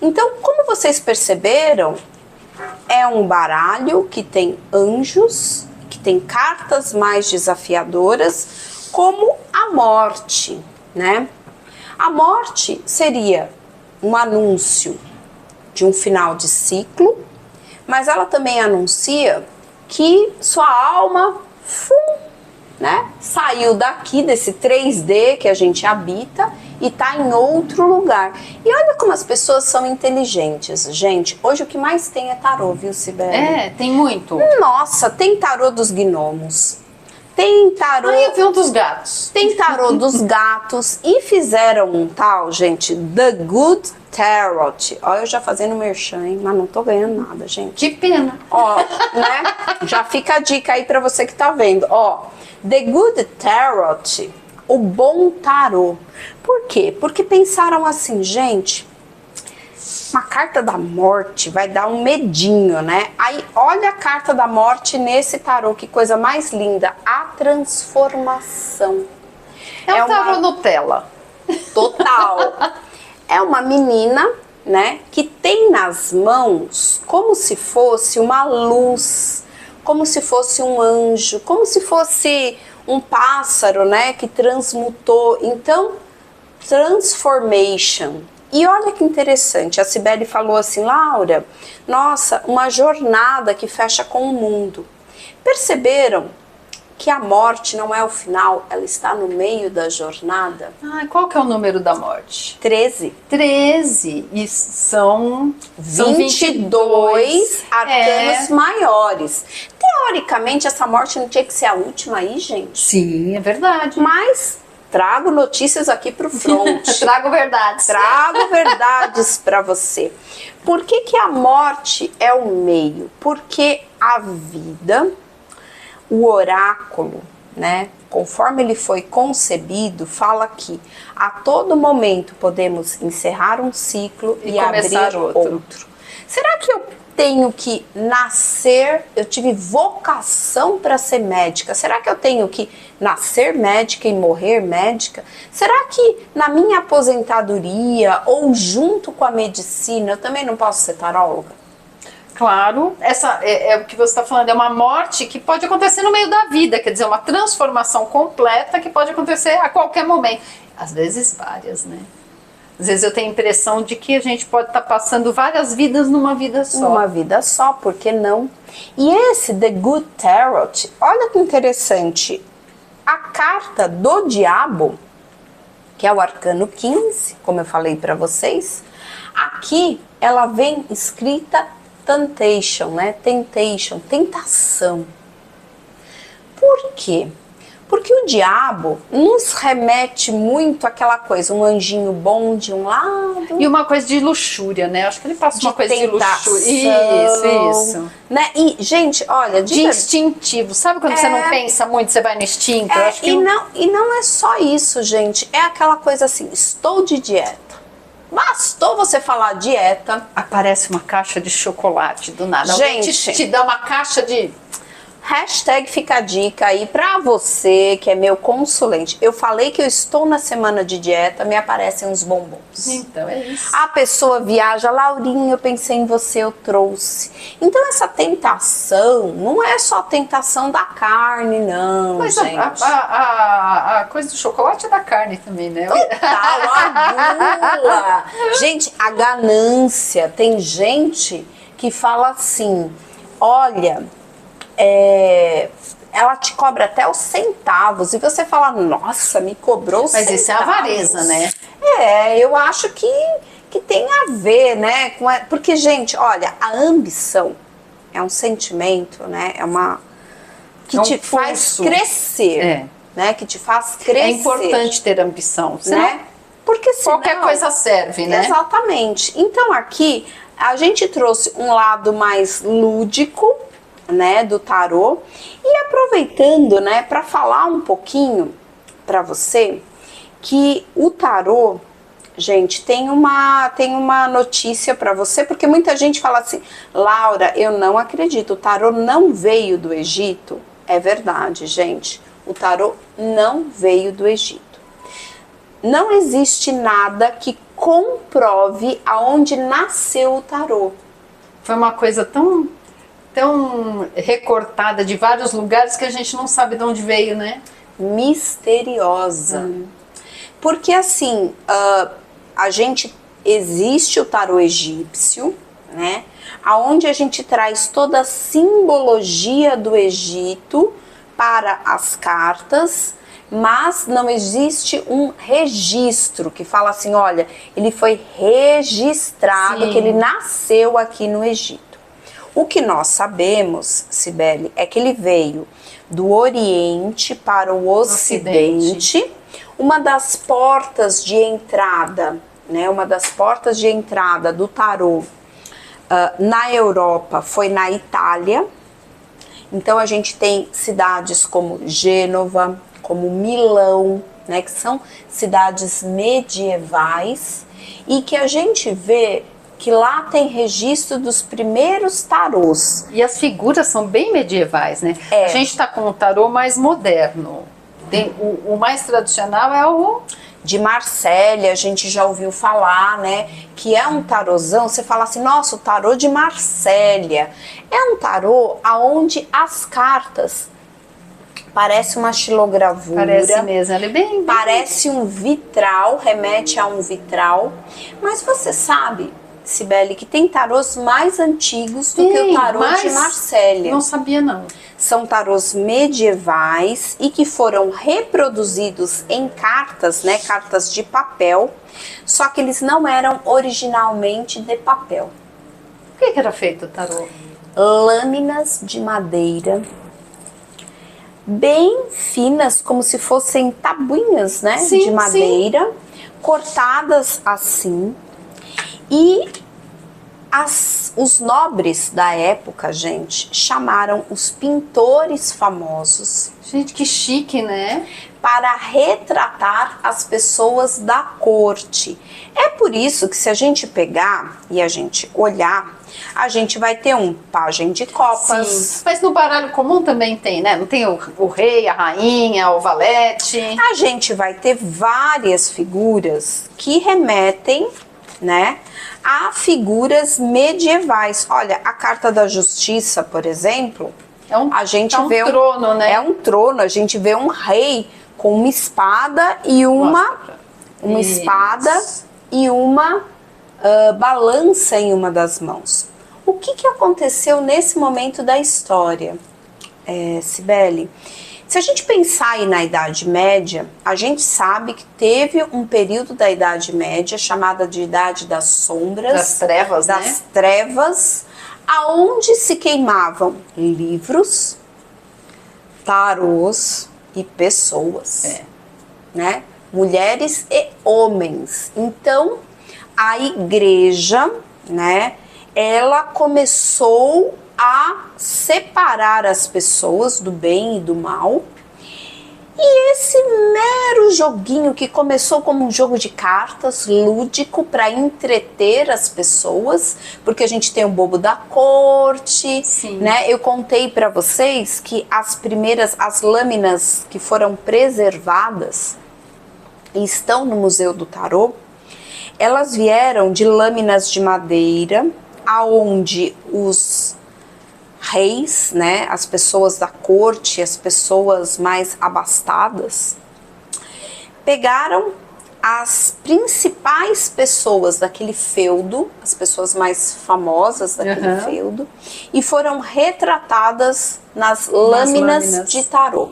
Então, como vocês perceberam, é um baralho que tem anjos, que tem cartas mais desafiadoras, como a morte, né? A morte seria um anúncio de um final de ciclo, mas ela também anuncia que sua alma, né, saiu daqui desse 3D que a gente habita e está em outro lugar. E olha como as pessoas são inteligentes, gente. Hoje o que mais tem é tarô, viu, Sibeli? Tem muito. Nossa, tem tarô dos gnomos. Tem tarô... eu vi um dos gatos. Tem tarô dos gatos e fizeram um tal, gente, The Good Tarot. Ó, eu já fazendo merchan, hein? Mas não tô ganhando nada, gente. Que pena. Ó, né? Já fica a dica aí pra você que tá vendo. Ó, The Good Tarot, o bom tarô. Por quê? Porque pensaram assim, gente... Uma carta da morte vai dar um medinho, né? Aí, olha a carta da morte nesse tarô, que coisa mais linda. A transformação. É um tarô Nutella. Total. É uma menina, né, que tem nas mãos como se fosse uma luz, como se fosse um anjo, como se fosse um pássaro, né, que transmutou. Então, transformation. E olha que interessante, a Sibeli falou assim, Laura, nossa, uma jornada que fecha com o mundo. Perceberam que a morte não é o final, ela está no meio da jornada? Qual que é o número da morte? 13. 13. E são 22 arcanos maiores. Teoricamente, essa morte não tinha que ser a última aí, gente? Sim, é verdade. Mas... trago notícias aqui pro front. Trago verdades. Trago verdades para você. Por que que a morte é o meio? Porque a vida, o oráculo, né, conforme ele foi concebido, fala que a todo momento podemos encerrar um ciclo e abrir outro. Será que eu tenho que nascer, eu tive vocação para ser médica, será que eu tenho que nascer médica e morrer médica? Será que na minha aposentadoria ou junto com a medicina eu também não posso ser taróloga? Claro, essa é o que você está falando, é uma morte que pode acontecer no meio da vida, quer dizer, uma transformação completa que pode acontecer a qualquer momento. Às vezes várias, né? Às vezes eu tenho a impressão de que a gente pode estar passando várias vidas numa vida só. Numa vida só, por que não? E esse The Good Tarot, olha que interessante, a carta do diabo, que é o arcano 15, como eu falei para vocês, aqui ela vem escrita temptation, né? Temptation, tentação. Por quê? Porque o diabo nos remete muito àquela coisa, um anjinho bom de um lado. E uma coisa de luxúria, né? Acho que ele passa uma coisa de luxúria. Isso. Né? E, gente, olha... De instintivo. Sabe quando você não pensa muito, você vai no instinto? Eu acho que e não é só isso, gente. É aquela coisa assim, estou de dieta. Bastou você falar dieta. Aparece uma caixa de chocolate do nada. Gente, alguém te dá uma caixa de... Hashtag fica a dica aí pra você que é meu consulente. Eu falei que eu estou na semana de dieta, me aparecem uns bombons. Então é isso. A pessoa viaja, Laurinha, eu pensei em você, eu trouxe. Então essa tentação não é só a tentação da carne, não, mas gente. A coisa do chocolate é da carne também, né? Total, a gula. Gente, a ganância. Tem gente que fala assim, olha... ela te cobra até os centavos e você fala, nossa, me cobrou os centavos. Mas isso é avareza, né? Eu acho que tem a ver, né? Porque, gente, olha, a ambição é um sentimento, né? É uma... que te faz crescer, né? Que te faz crescer. É importante ter ambição, né? Porque senão... qualquer coisa serve, né? Exatamente. Então, aqui, a gente trouxe um lado mais lúdico, né, do tarô, e aproveitando, né, para falar um pouquinho para você que o tarô, gente, tem uma notícia para você, porque muita gente fala assim, Laura, eu não acredito, o tarô não veio do Egito. É verdade, gente, o tarô não veio do Egito. Não existe nada que comprove aonde nasceu o tarô. Foi uma coisa tão recortada de vários lugares que a gente não sabe de onde veio, né? Misteriosa. Porque assim, existe o tarô egípcio, né? Aonde a gente traz toda a simbologia do Egito para as cartas, mas não existe um registro que fala assim, olha, ele foi registrado, Sim. que ele nasceu aqui no Egito. O que nós sabemos, Cibele, é que ele veio do Oriente para o Ocidente. Uma das portas de entrada, né? Uma das portas de entrada do tarô na Europa foi na Itália. Então a gente tem cidades como Gênova, como Milão, né? Que são cidades medievais e que a gente vê que lá tem registro dos primeiros tarôs. E as figuras são bem medievais, né? A gente está com um tarô mais moderno. O mais tradicional é o... de Marsella, a gente já ouviu falar, né? Que é um tarôzão, você fala assim, nossa, o tarô de Marsella. É um tarô onde as cartas parece uma xilogravura. Parece mesmo, ela é bem... Parece um vitral, remete a um vitral. Mas você sabe, Cibele, que tem tarôs mais antigos do que o tarô de Marsella. Não sabia, não. São tarôs medievais e que foram reproduzidos em cartas, né, cartas de papel, só que eles não eram originalmente de papel. O que era feito o tarô? Lâminas de madeira, bem finas, como se fossem tabuinhas, né, sim, de madeira, cortadas assim. E os nobres da época, gente, chamaram os pintores famosos. Gente, que chique, né? Para retratar as pessoas da corte. É por isso que se a gente pegar e a gente olhar, a gente vai ter um pajem de copas. Sim. Mas no baralho comum também tem, né? Não tem o rei, a rainha, o valete. A gente vai ter várias figuras que remetem né, a figuras medievais. Olha, a Carta da Justiça, por exemplo, a gente vê trono, né? É um trono, a gente vê um rei com uma espada e uma espada e uma balança em uma das mãos. O que aconteceu nesse momento da história, Cibele? Se a gente pensar aí na Idade Média, a gente sabe que teve um período da Idade Média chamada de Idade das Sombras, das trevas, das trevas, aonde se queimavam livros, tarôs e pessoas, né? Mulheres e homens. Então, a igreja, né, ela começou a separar as pessoas do bem e do mal. E esse mero joguinho que começou como um jogo de cartas lúdico para entreter as pessoas, porque a gente tem o bobo da corte, né? Eu contei para vocês que as lâminas que foram preservadas e estão no Museu do Tarô, elas vieram de lâminas de madeira, aonde os reis, né, as pessoas da corte, as pessoas mais abastadas, pegaram as principais pessoas daquele feudo, as pessoas mais famosas daquele feudo, e foram retratadas nas lâminas de tarô.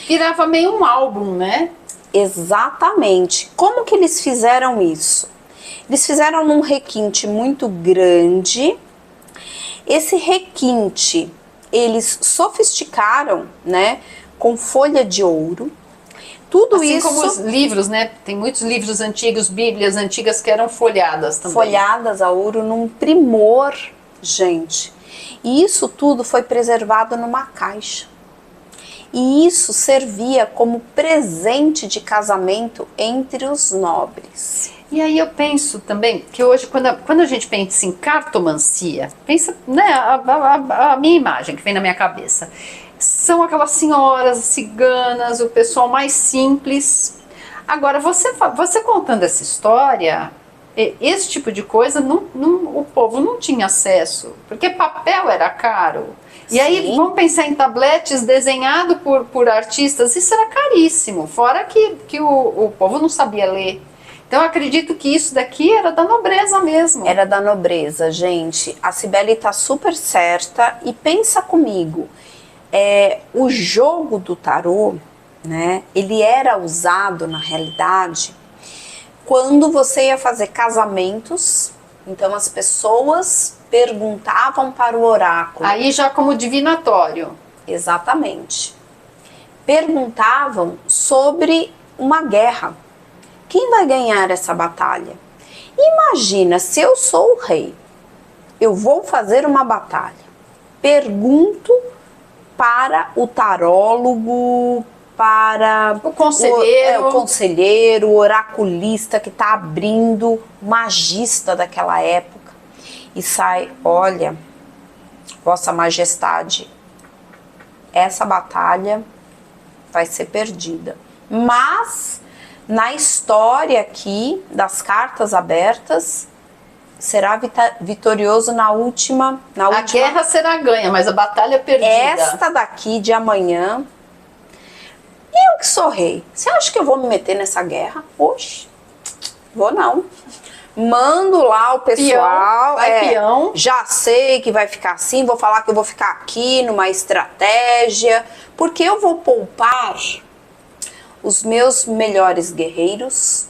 Virava meio um álbum, né? Exatamente. Como que eles fizeram isso? Eles fizeram num requinte muito grande. Esse requinte, eles sofisticaram, né, com folha de ouro. Tudo assim isso... como os livros, né? Tem muitos livros antigos, bíblias antigas que eram folhadas também. Folhadas a ouro num primor, gente. E isso tudo foi preservado numa caixa. E isso servia como presente de casamento entre os nobres. E aí eu penso também que hoje, quando a gente pensa em cartomancia, pensa, né, a minha imagem que vem na minha cabeça, são aquelas senhoras ciganas, o pessoal mais simples. Agora, você contando essa história, esse tipo de coisa, o povo não tinha acesso, porque papel era caro. E aí, vamos pensar em tabletes desenhados por artistas, isso era caríssimo, fora que o povo não sabia ler. Então, eu acredito que isso daqui era da nobreza mesmo. Era da nobreza, gente. A Cibele tá super certa. E pensa comigo, o jogo do tarô, né, ele era usado, na realidade, quando você ia fazer casamentos. Então, as pessoas perguntavam para o oráculo. Aí já como divinatório. Exatamente. Perguntavam sobre uma guerra. Quem vai ganhar essa batalha? Imagina, se eu sou o rei, eu vou fazer uma batalha. Pergunto para o tarólogo, para o conselheiro, o oraculista que está abrindo, o magista daquela época. E sai, olha, Vossa Majestade, essa batalha vai ser perdida. Mas... na história aqui das cartas abertas, será vitorioso na última... A guerra será ganha, mas a batalha é perdida. Esta daqui de amanhã. Eu que sou rei, você acha que eu vou me meter nessa guerra? Oxe, vou não. Mando lá o pessoal. Peão. Já sei que vai ficar assim, vou falar que eu vou ficar aqui numa estratégia, porque eu vou poupar os meus melhores guerreiros.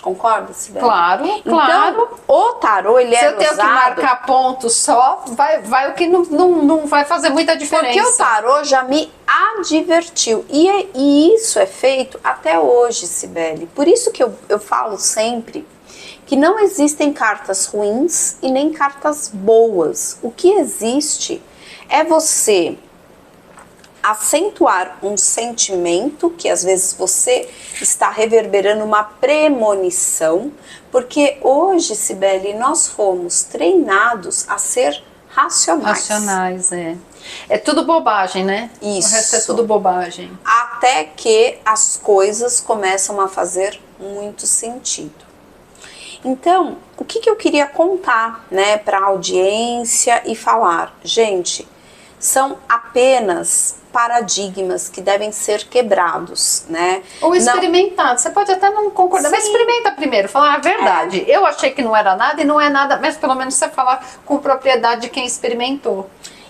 Concorda, Cibele? Claro, então, claro. O tarô, ele é usado... Se eu tenho que marcar pontos só, vai o que não vai fazer muita diferença. Porque o tarô já me advertiu. E isso é feito até hoje, Cibele. Por isso que eu falo sempre que não existem cartas ruins e nem cartas boas. O que existe é você acentuar um sentimento que às vezes você está reverberando uma premonição, porque hoje, Cibele, nós fomos treinados a ser racionais. Racionais, é tudo bobagem, né? Isso. O resto é tudo bobagem. Até que as coisas começam a fazer muito sentido. Então, o que eu queria contar, né, para a audiência e falar? Gente, são apenas paradigmas que devem ser quebrados, né? Ou experimentado. Você pode até não concordar, mas experimenta primeiro, falar a verdade. Eu achei que não era nada e não é nada, mas pelo menos você falar com propriedade de quem experimentou.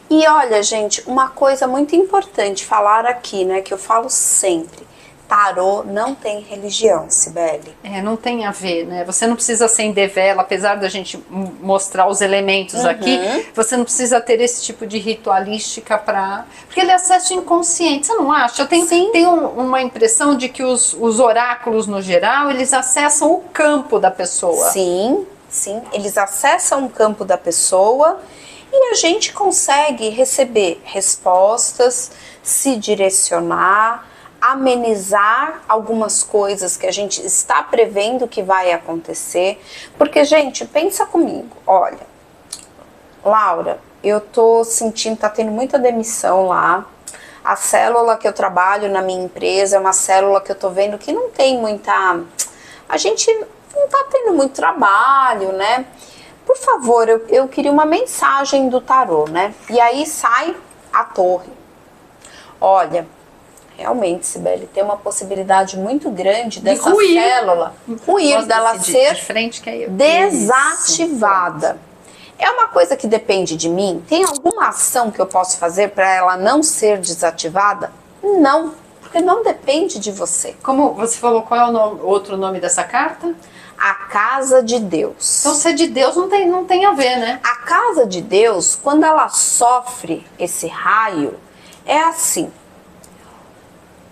E olha, gente, uma coisa muito importante falar aqui, né, que eu falo sempre. Tarô não tem religião, Cibele. Não tem a ver, né? Você não precisa acender vela, apesar da gente mostrar os elementos aqui, você não precisa ter esse tipo de ritualística para... Porque ele é acesso inconsciente, você não acha? Eu tenho uma impressão de que os oráculos, no geral, eles acessam o campo da pessoa. Sim, eles acessam o campo da pessoa e a gente consegue receber respostas, se direcionar, amenizar algumas coisas que a gente está prevendo que vai acontecer. Porque, gente, pensa comigo, olha, Laura, eu tô sentindo, tá tendo muita demissão lá. A célula que eu trabalho na minha empresa é uma célula que eu tô vendo que não tem muita... A gente não tá tendo muito trabalho, né? Por favor, eu queria uma mensagem do tarô, né? E aí sai a torre. Olha, realmente, Cibele, tem uma possibilidade muito grande dessa célula ruir, dela ser desativada. É uma coisa que depende de mim? Tem alguma ação que eu posso fazer para ela não ser desativada? Não, porque não depende de você. Como você falou, qual é o outro nome dessa carta? A Casa de Deus. Então, se é de Deus, não tem a ver, né? A Casa de Deus, quando ela sofre esse raio, é assim.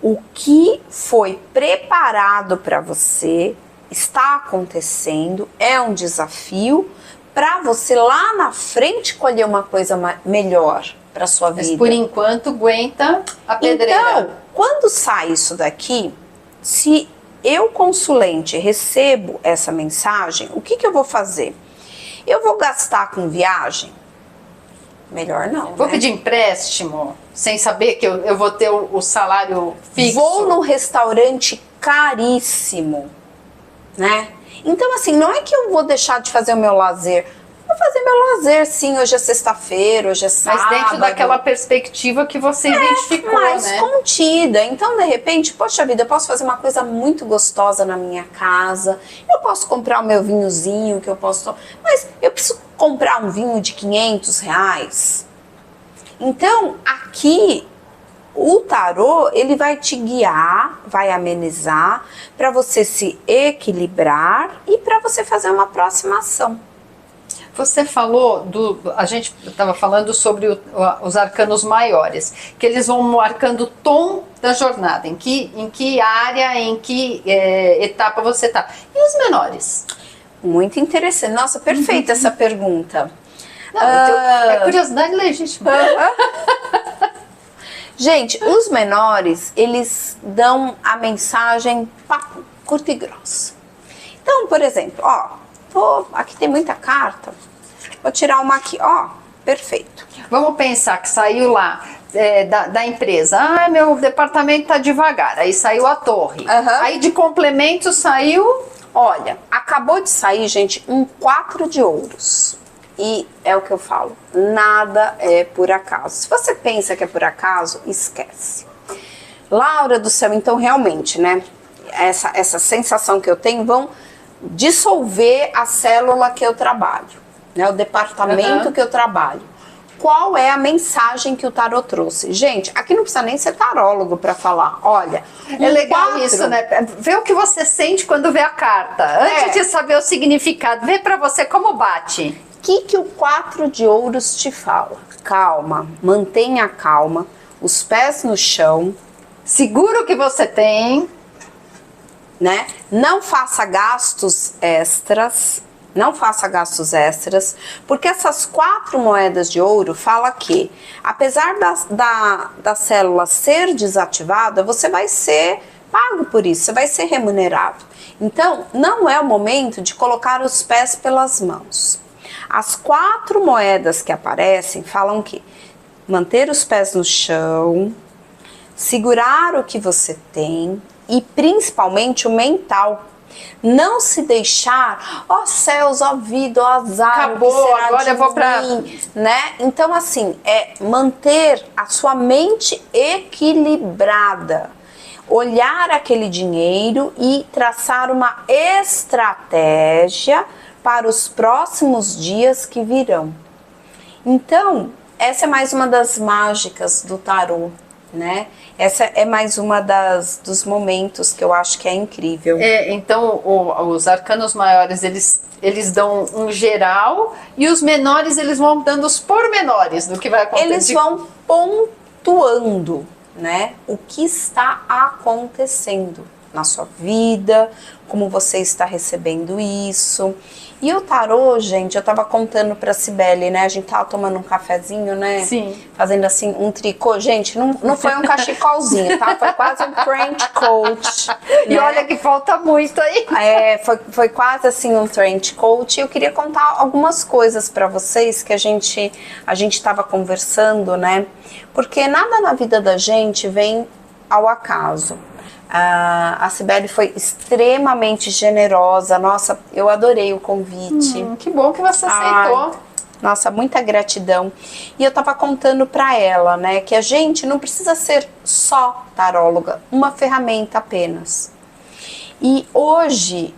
O que foi preparado para você está acontecendo, é um desafio para você lá na frente colher uma coisa melhor para sua vida. Mas por enquanto aguenta a pedreira. Então, quando sai isso daqui, se eu, consulente, recebo essa mensagem, o que eu vou fazer? Eu vou gastar com viagem? Melhor não, Vou né? pedir empréstimo, sem saber que eu vou ter o salário fixo. Vou num restaurante caríssimo, né? Então, assim, não é que eu vou deixar de fazer o meu lazer. Vou fazer meu lazer, sim, hoje é sexta-feira, hoje é sábado. Mas dentro daquela perspectiva que você identificou, mais né? contida. Então, de repente, poxa vida, eu posso fazer uma coisa muito gostosa na minha casa. Eu posso comprar o meu vinhozinho que eu posso... Mas eu preciso comprar um vinho de R$500. Então, aqui, o tarô, ele vai te guiar, vai amenizar, para você se equilibrar e para você fazer uma próxima ação. Você falou a gente estava falando sobre os arcanos maiores, que eles vão marcando o tom da jornada, em que área, em que etapa você está. E os menores? Muito interessante. Nossa, perfeita essa pergunta. Não, é curiosidade legítima. Gente, os menores, eles dão a mensagem papo, curta e grossa. Então, por exemplo, aqui tem muita carta. Vou tirar uma aqui, perfeito. Vamos pensar que saiu lá da empresa. Meu departamento tá devagar. Aí saiu a torre. Aí de complemento saiu... Olha, acabou de sair, gente, um 4 de ouros. E é o que eu falo, nada é por acaso. Se você pensa que é por acaso, esquece. Laura do céu, então realmente, né? Essa sensação que eu tenho vão dissolver a célula que eu trabalho, né? O departamento que eu trabalho. Qual é a mensagem que o tarô trouxe? Gente, aqui não precisa nem ser tarólogo para falar. Olha, é legal isso, né? Vê o que você sente quando vê a carta. Antes de saber o significado, vê para você como bate. O que o 4 de ouros te fala? Calma, mantenha calma, os pés no chão. Segura o que você tem. Né? Não faça gastos extras. Não faça gastos extras, porque essas 4 moedas de ouro fala que, apesar da célula ser desativada, você vai ser pago por isso, você vai ser remunerado. Então, não é o momento de colocar os pés pelas mãos. As 4 moedas que aparecem falam que manter os pés no chão, segurar o que você tem e principalmente o mental. Não se deixar, ó céus, ó vida, ó azar, acabou, o que será agora de eu vou pra... mim, né? Então, assim, é manter a sua mente equilibrada. Olhar aquele dinheiro e traçar uma estratégia para os próximos dias que virão. Então, essa é mais uma das mágicas do tarô, né? Essa é mais uma dos momentos que eu acho que é incrível. Então, os arcanos maiores, eles dão um geral e os menores, eles vão dando os pormenores do que vai acontecer. Eles vão pontuando, né? O que está acontecendo na sua vida, como você está recebendo isso. E o tarô, gente, eu tava contando pra Cibele, né? A gente tava tomando um cafezinho, né? Sim. Fazendo assim um tricô. Gente, não foi um cachecolzinho, tá? Foi quase um trench coat. E né? olha que falta muito aí. Foi quase assim um trench coat. E eu queria contar algumas coisas pra vocês que a gente tava conversando, né? Porque nada na vida da gente vem ao acaso. A Cibele foi extremamente generosa. Nossa, eu adorei o convite. Que bom que você aceitou. Nossa, muita gratidão. E eu tava contando pra ela, né, que a gente não precisa ser só taróloga, uma ferramenta apenas. E hoje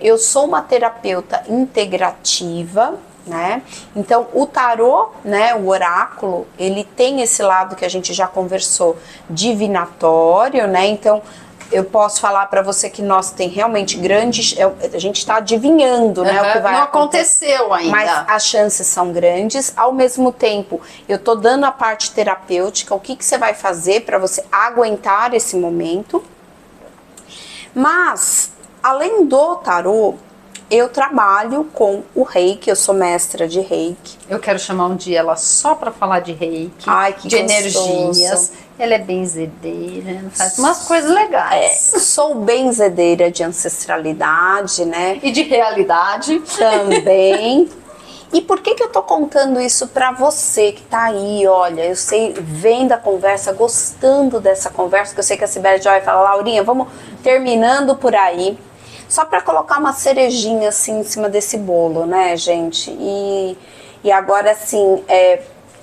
eu sou uma terapeuta integrativa, né? Então o tarô, né, o oráculo, ele tem esse lado que a gente já conversou, divinatório, né? Então eu posso falar para você que nós tem realmente grandes, a gente está adivinhando, né, o que vai não acontecer, aconteceu ainda, mas as chances são grandes. Ao mesmo tempo, eu tô dando a parte terapêutica, o que você vai fazer para você aguentar esse momento. Mas além do tarô, eu trabalho com o reiki, eu sou mestra de reiki. Eu quero chamar um dia ela só para falar de reiki, ai, que de gostoso. energias. Ela é benzedeira, faz umas coisas legais. Sou benzedeira de ancestralidade, né? E de realidade. Também. E por que eu tô contando isso pra você que tá aí, olha, eu sei, vendo a conversa, gostando dessa conversa, que eu sei que a Cibele já vai falar, Laurinha, vamos terminando por aí. Só para colocar uma cerejinha assim em cima desse bolo, né, gente? E agora, assim,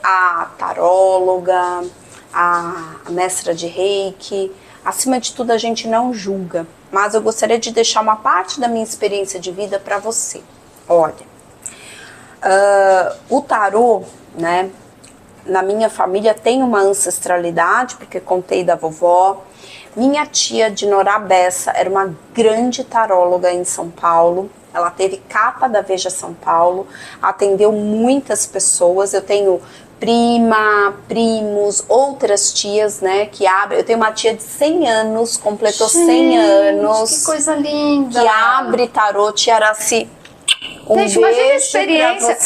a taróloga, a mestra de reiki, acima de tudo a gente não julga. Mas eu gostaria de deixar uma parte da minha experiência de vida para você. Olha, o tarô, né, na minha família tem uma ancestralidade, porque contei da vovó. Minha tia de Bessa era uma grande taróloga em São Paulo. Ela teve capa da Veja São Paulo, atendeu muitas pessoas. Eu tenho prima, primos, outras tias, né, que abrem. Eu tenho uma tia de 100 anos, completou 100 anos. Que coisa linda! Que abre tarô, tia Araci. Gente, imagina a experiência.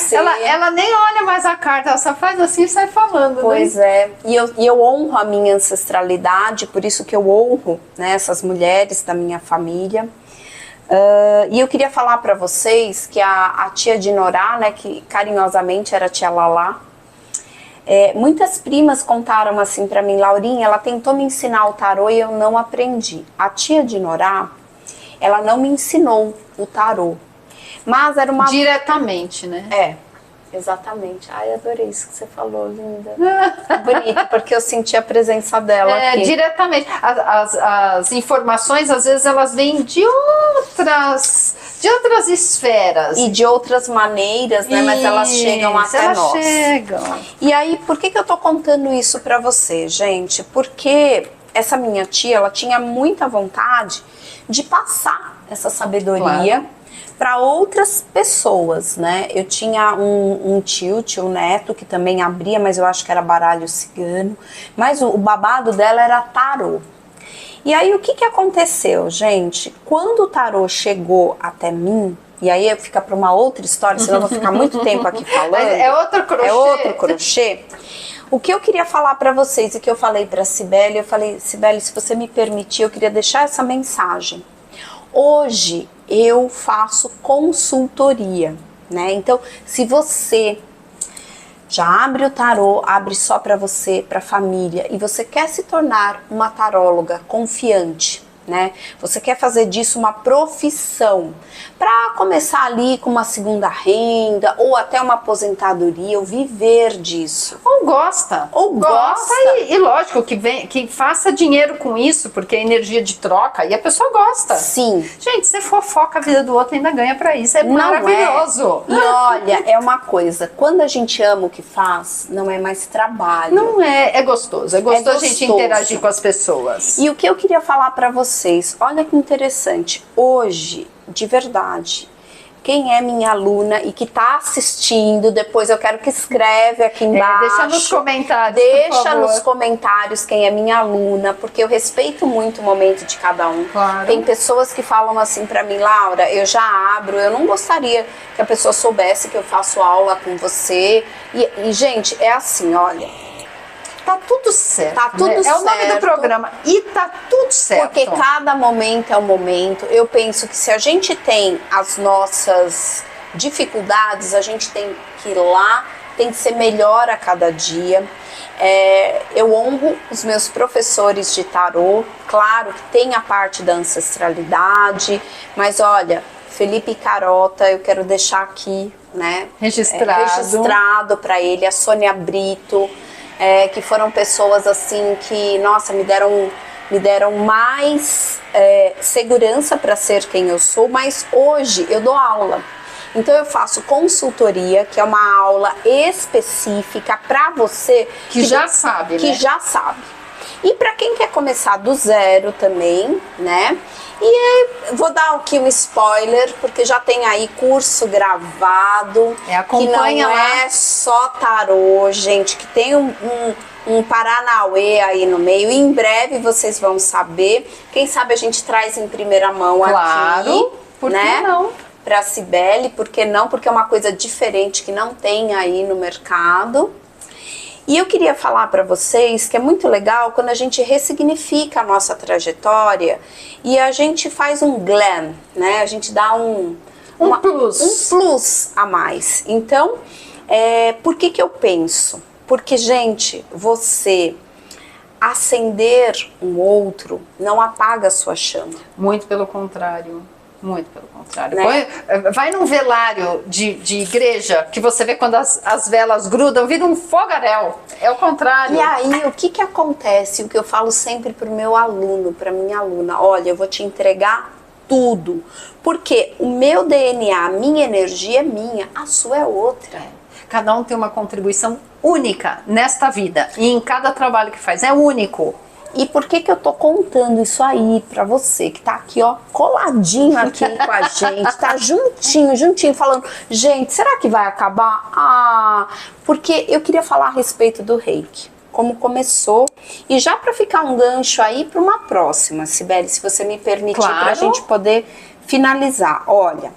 Ela nem olha mais a carta, ela só faz assim e sai falando. Pois é. E eu honro a minha ancestralidade, por isso que eu honro, né, essas mulheres da minha família. E eu queria falar para vocês que a tia de Norá, né, que carinhosamente era a tia Lalá, muitas primas contaram assim para mim, Laurinha, ela tentou me ensinar o tarô e eu não aprendi. A tia de Norá, ela não me ensinou o tarô. Mas era uma... Diretamente, né? Exatamente. Ai, adorei isso que você falou, linda. Bonito, porque eu senti a presença dela aqui. Diretamente. As informações, às vezes, elas vêm de outras esferas. E de outras maneiras, né? Mas elas chegam até nós. Chegam. E aí, por que eu tô contando isso pra você, gente? Porque essa minha tia, ela tinha muita vontade de passar essa sabedoria... Claro. Para outras pessoas, né? Eu tinha um tio neto, que também abria, mas eu acho que era baralho cigano. Mas o babado dela era tarô. E aí, o que aconteceu, gente? Quando o tarô chegou até mim, e aí fica para uma outra história, senão eu vou ficar muito tempo aqui falando. Mas é outro crochê. É outro crochê. O que eu queria falar para vocês, e que eu falei para a Cibele, eu falei, Cibele, se você me permitir, eu queria deixar essa mensagem. Hoje eu faço consultoria, né? Então, se você já abre o tarô, abre só para você, para a família, e você quer se tornar uma taróloga confiante, né? Você quer fazer disso uma profissão para começar ali com uma segunda renda ou até uma aposentadoria ou viver disso. Ou gosta. E lógico que faça dinheiro com isso, porque é energia de troca e a pessoa gosta. Sim. Gente, você fofoca a vida do outro e ainda ganha pra isso. É Não maravilhoso. É. E olha, é uma coisa, quando a gente ama o que faz, não é mais trabalho. Não é, é gostoso. É gostoso a gente gostoso. interagir com as pessoas. E o que eu queria falar pra vocês, olha que interessante, hoje, de verdade, quem é minha aluna e que tá assistindo, depois eu quero que escreve aqui embaixo. Deixa nos comentários, Deixa nos comentários quem é minha aluna, porque eu respeito muito o momento de cada um. Claro. Tem pessoas que falam assim pra mim, Laura, eu já abro, eu não gostaria que a pessoa soubesse que eu faço aula com você. E gente, é assim, olha... Tá tudo certo. Tá tudo certo. É o nome do programa. E tá tudo certo. Porque cada momento é um momento. Eu penso que se a gente tem as nossas dificuldades, a gente tem que ir lá, tem que ser melhor a cada dia. Eu honro os meus professores de tarô. Claro que tem a parte da ancestralidade, mas olha, Felipe Carota, eu quero deixar aqui, né? Registrado para ele, a Sônia Brito. Que foram pessoas assim que, nossa, me deram mais segurança para ser quem eu sou, mas hoje eu dou aula. Então eu faço consultoria, que é uma aula específica para você que já sabe, que já sabe. E para quem quer começar do zero também, né? E vou dar aqui um spoiler, porque já tem aí curso gravado, acompanha que não lá. É só tarô, gente, que tem um Paranauê aí no meio. E em breve vocês vão saber. Quem sabe a gente traz em primeira mão aqui, por né? Que não? Pra Cibele, por que não? Porque é uma coisa diferente que não tem aí no mercado. E eu queria falar para vocês que é muito legal quando a gente ressignifica a nossa trajetória e a gente faz um glam, né? A gente dá um plus a mais. Então, por que eu penso? Porque, gente, você acender um outro não apaga a sua chama. Muito pelo contrário. Muito pelo contrário. Né? Vai num velário de igreja que você vê quando as velas grudam, vira um fogaréu. É o contrário. E aí, o que acontece? O que eu falo sempre pro meu aluno, pra minha aluna, olha, eu vou te entregar tudo. Porque o meu DNA, a minha energia é minha, a sua é outra. Cada um tem uma contribuição única nesta vida. E em cada trabalho que faz, é único. E por que eu tô contando isso aí pra você, que tá aqui, ó, coladinho aqui com a gente, tá juntinho, falando, gente, será que vai acabar? Porque eu queria falar a respeito do Reiki, como começou, e já pra ficar um gancho aí pra uma próxima, Cibele, se você me permitir, claro. Pra gente poder finalizar. Olha,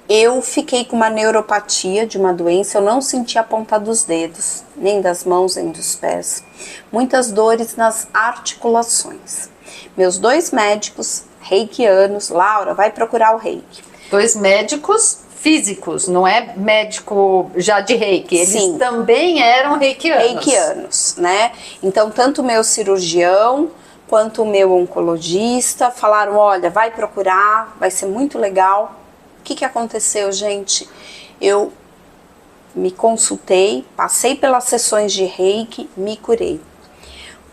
eu fiquei com uma neuropatia de uma doença, eu não senti a ponta dos dedos, nem das mãos, nem dos pés. Muitas dores nas articulações. Meus 2 médicos reikianos, Laura, vai procurar o reiki. 2 médicos físicos, não é médico já de reiki, eles Sim. Também eram reikianos. Reikianos, né? Então, tanto o meu cirurgião quanto o meu oncologista falaram, olha, vai procurar, vai ser muito legal. O que aconteceu, gente? Eu me consultei, passei pelas sessões de reiki, me curei.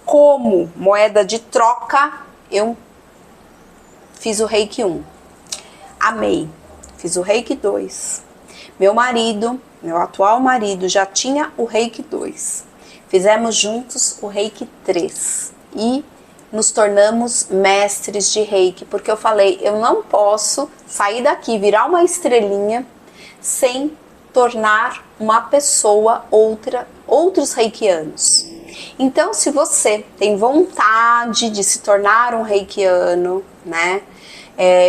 Como moeda de troca, eu fiz o reiki 1. Amei. Fiz o reiki 2. Meu marido, meu atual marido, já tinha o reiki 2. Fizemos juntos o reiki 3. E nos tornamos mestres de reiki, porque eu falei, eu não posso sair daqui, virar uma estrelinha, sem tornar uma pessoa outros reikianos. Então, se você tem vontade de se tornar um reikiano, né?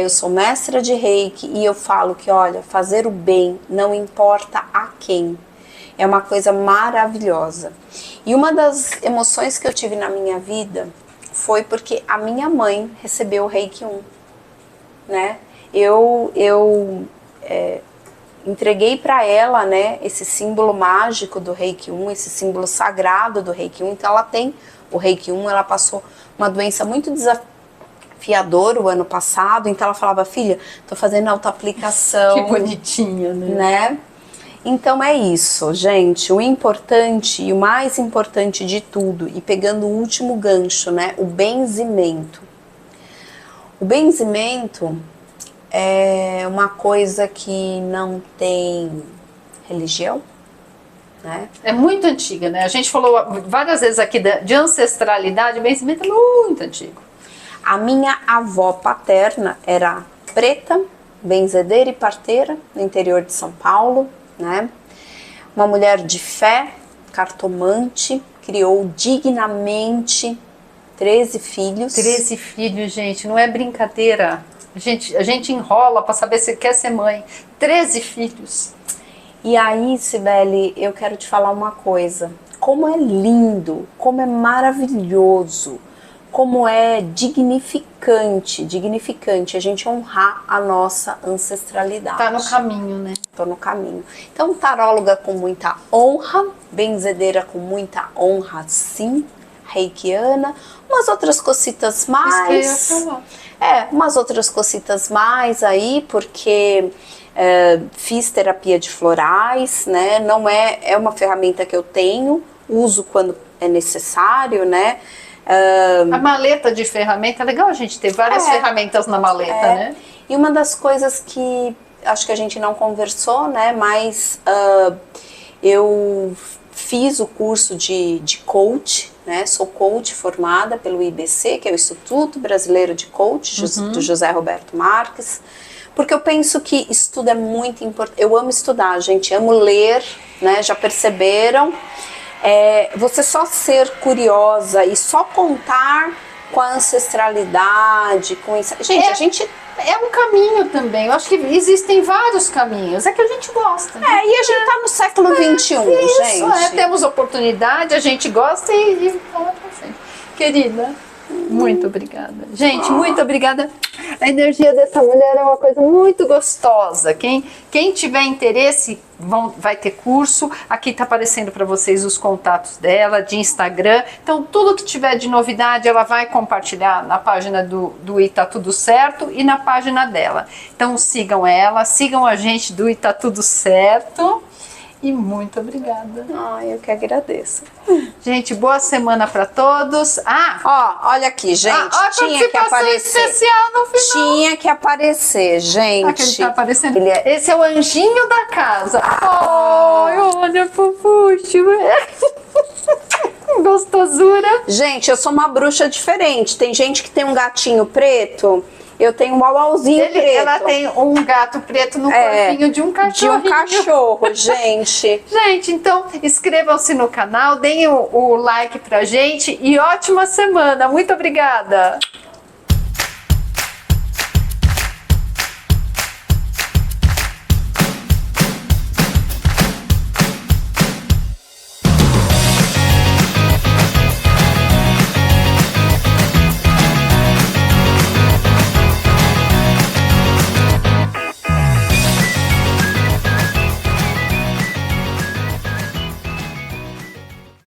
Eu sou mestra de reiki e eu falo que, olha, fazer o bem não importa a quem. É uma coisa maravilhosa. E uma das emoções que eu tive na minha vida foi porque a minha mãe recebeu o reiki 1, né? Eu entreguei para ela, né, esse símbolo mágico do reiki 1, esse símbolo sagrado do reiki 1. Então ela tem o reiki 1, ela passou uma doença muito fiador o ano passado, então ela falava, filha, tô fazendo autoaplicação. Que bonitinha, né? Então é isso, gente, o importante e o mais importante de tudo, e pegando o último gancho, né, o benzimento. O benzimento é uma coisa que não tem religião, né? É muito antiga, né? A gente falou várias vezes aqui de ancestralidade, benzimento é muito antigo. A minha avó paterna era preta, benzedeira e parteira, no interior de São Paulo, né? Uma mulher de fé, cartomante, criou dignamente 13 filhos. 13 filhos, gente, não é brincadeira. A gente enrola para saber se quer ser mãe. 13 filhos. E aí, Cibele, eu quero te falar uma coisa. Como é lindo, como é maravilhoso, como é dignificante a gente honrar a nossa ancestralidade. Tá no caminho, né? Tô no caminho. Então, taróloga com muita honra, benzedeira com muita honra, sim, reikiana, umas outras cocitas mais. Umas outras cocitas mais aí, porque fiz terapia de florais, né? Não é uma ferramenta que eu tenho, uso quando é necessário, né? A maleta de ferramenta, é legal a gente ter várias ferramentas na maleta, né? E uma das coisas que acho que a gente não conversou, né? Mas eu fiz o curso de coach, né? Sou coach formada pelo IBC, que é o Instituto Brasileiro de Coach, do José Roberto Marques, porque eu penso que estudo é muito importante. Eu amo estudar, gente, amo ler, né? Já perceberam? Você só ser curiosa e só contar com a ancestralidade, com isso. Gente, a gente... É um caminho também. Eu acho que existem vários caminhos. É que a gente gosta. Né? E a gente tá no século XXI, gente. Temos oportunidade, a gente gosta e fala pra frente. Querida, muito obrigada. Gente, muito obrigada. A energia dessa mulher é uma coisa muito gostosa. Quem tiver interesse, vai ter curso. Aqui tá aparecendo para vocês os contatos dela, de Instagram. Então, tudo que tiver de novidade, ela vai compartilhar na página do Ita Tudo Certo e na página dela. Então, sigam ela, sigam a gente do Ita Tudo Certo. E muito obrigada. Eu que agradeço. Gente, boa semana para todos. Olha aqui, gente. Tinha que aparecer. Especial no final. Tinha que aparecer, gente. Aqui ele tá aparecendo. Esse é o anjinho da casa. Olha, fofuxo. Gostosura. Gente, eu sou uma bruxa diferente. Tem gente que tem um gatinho preto. Eu tenho um uauzinho preto. Ela tem um gato preto no corpinho de um cachorro. De um cachorro, gente. Gente, então inscrevam-se no canal, deem o like pra gente e ótima semana. Muito obrigada.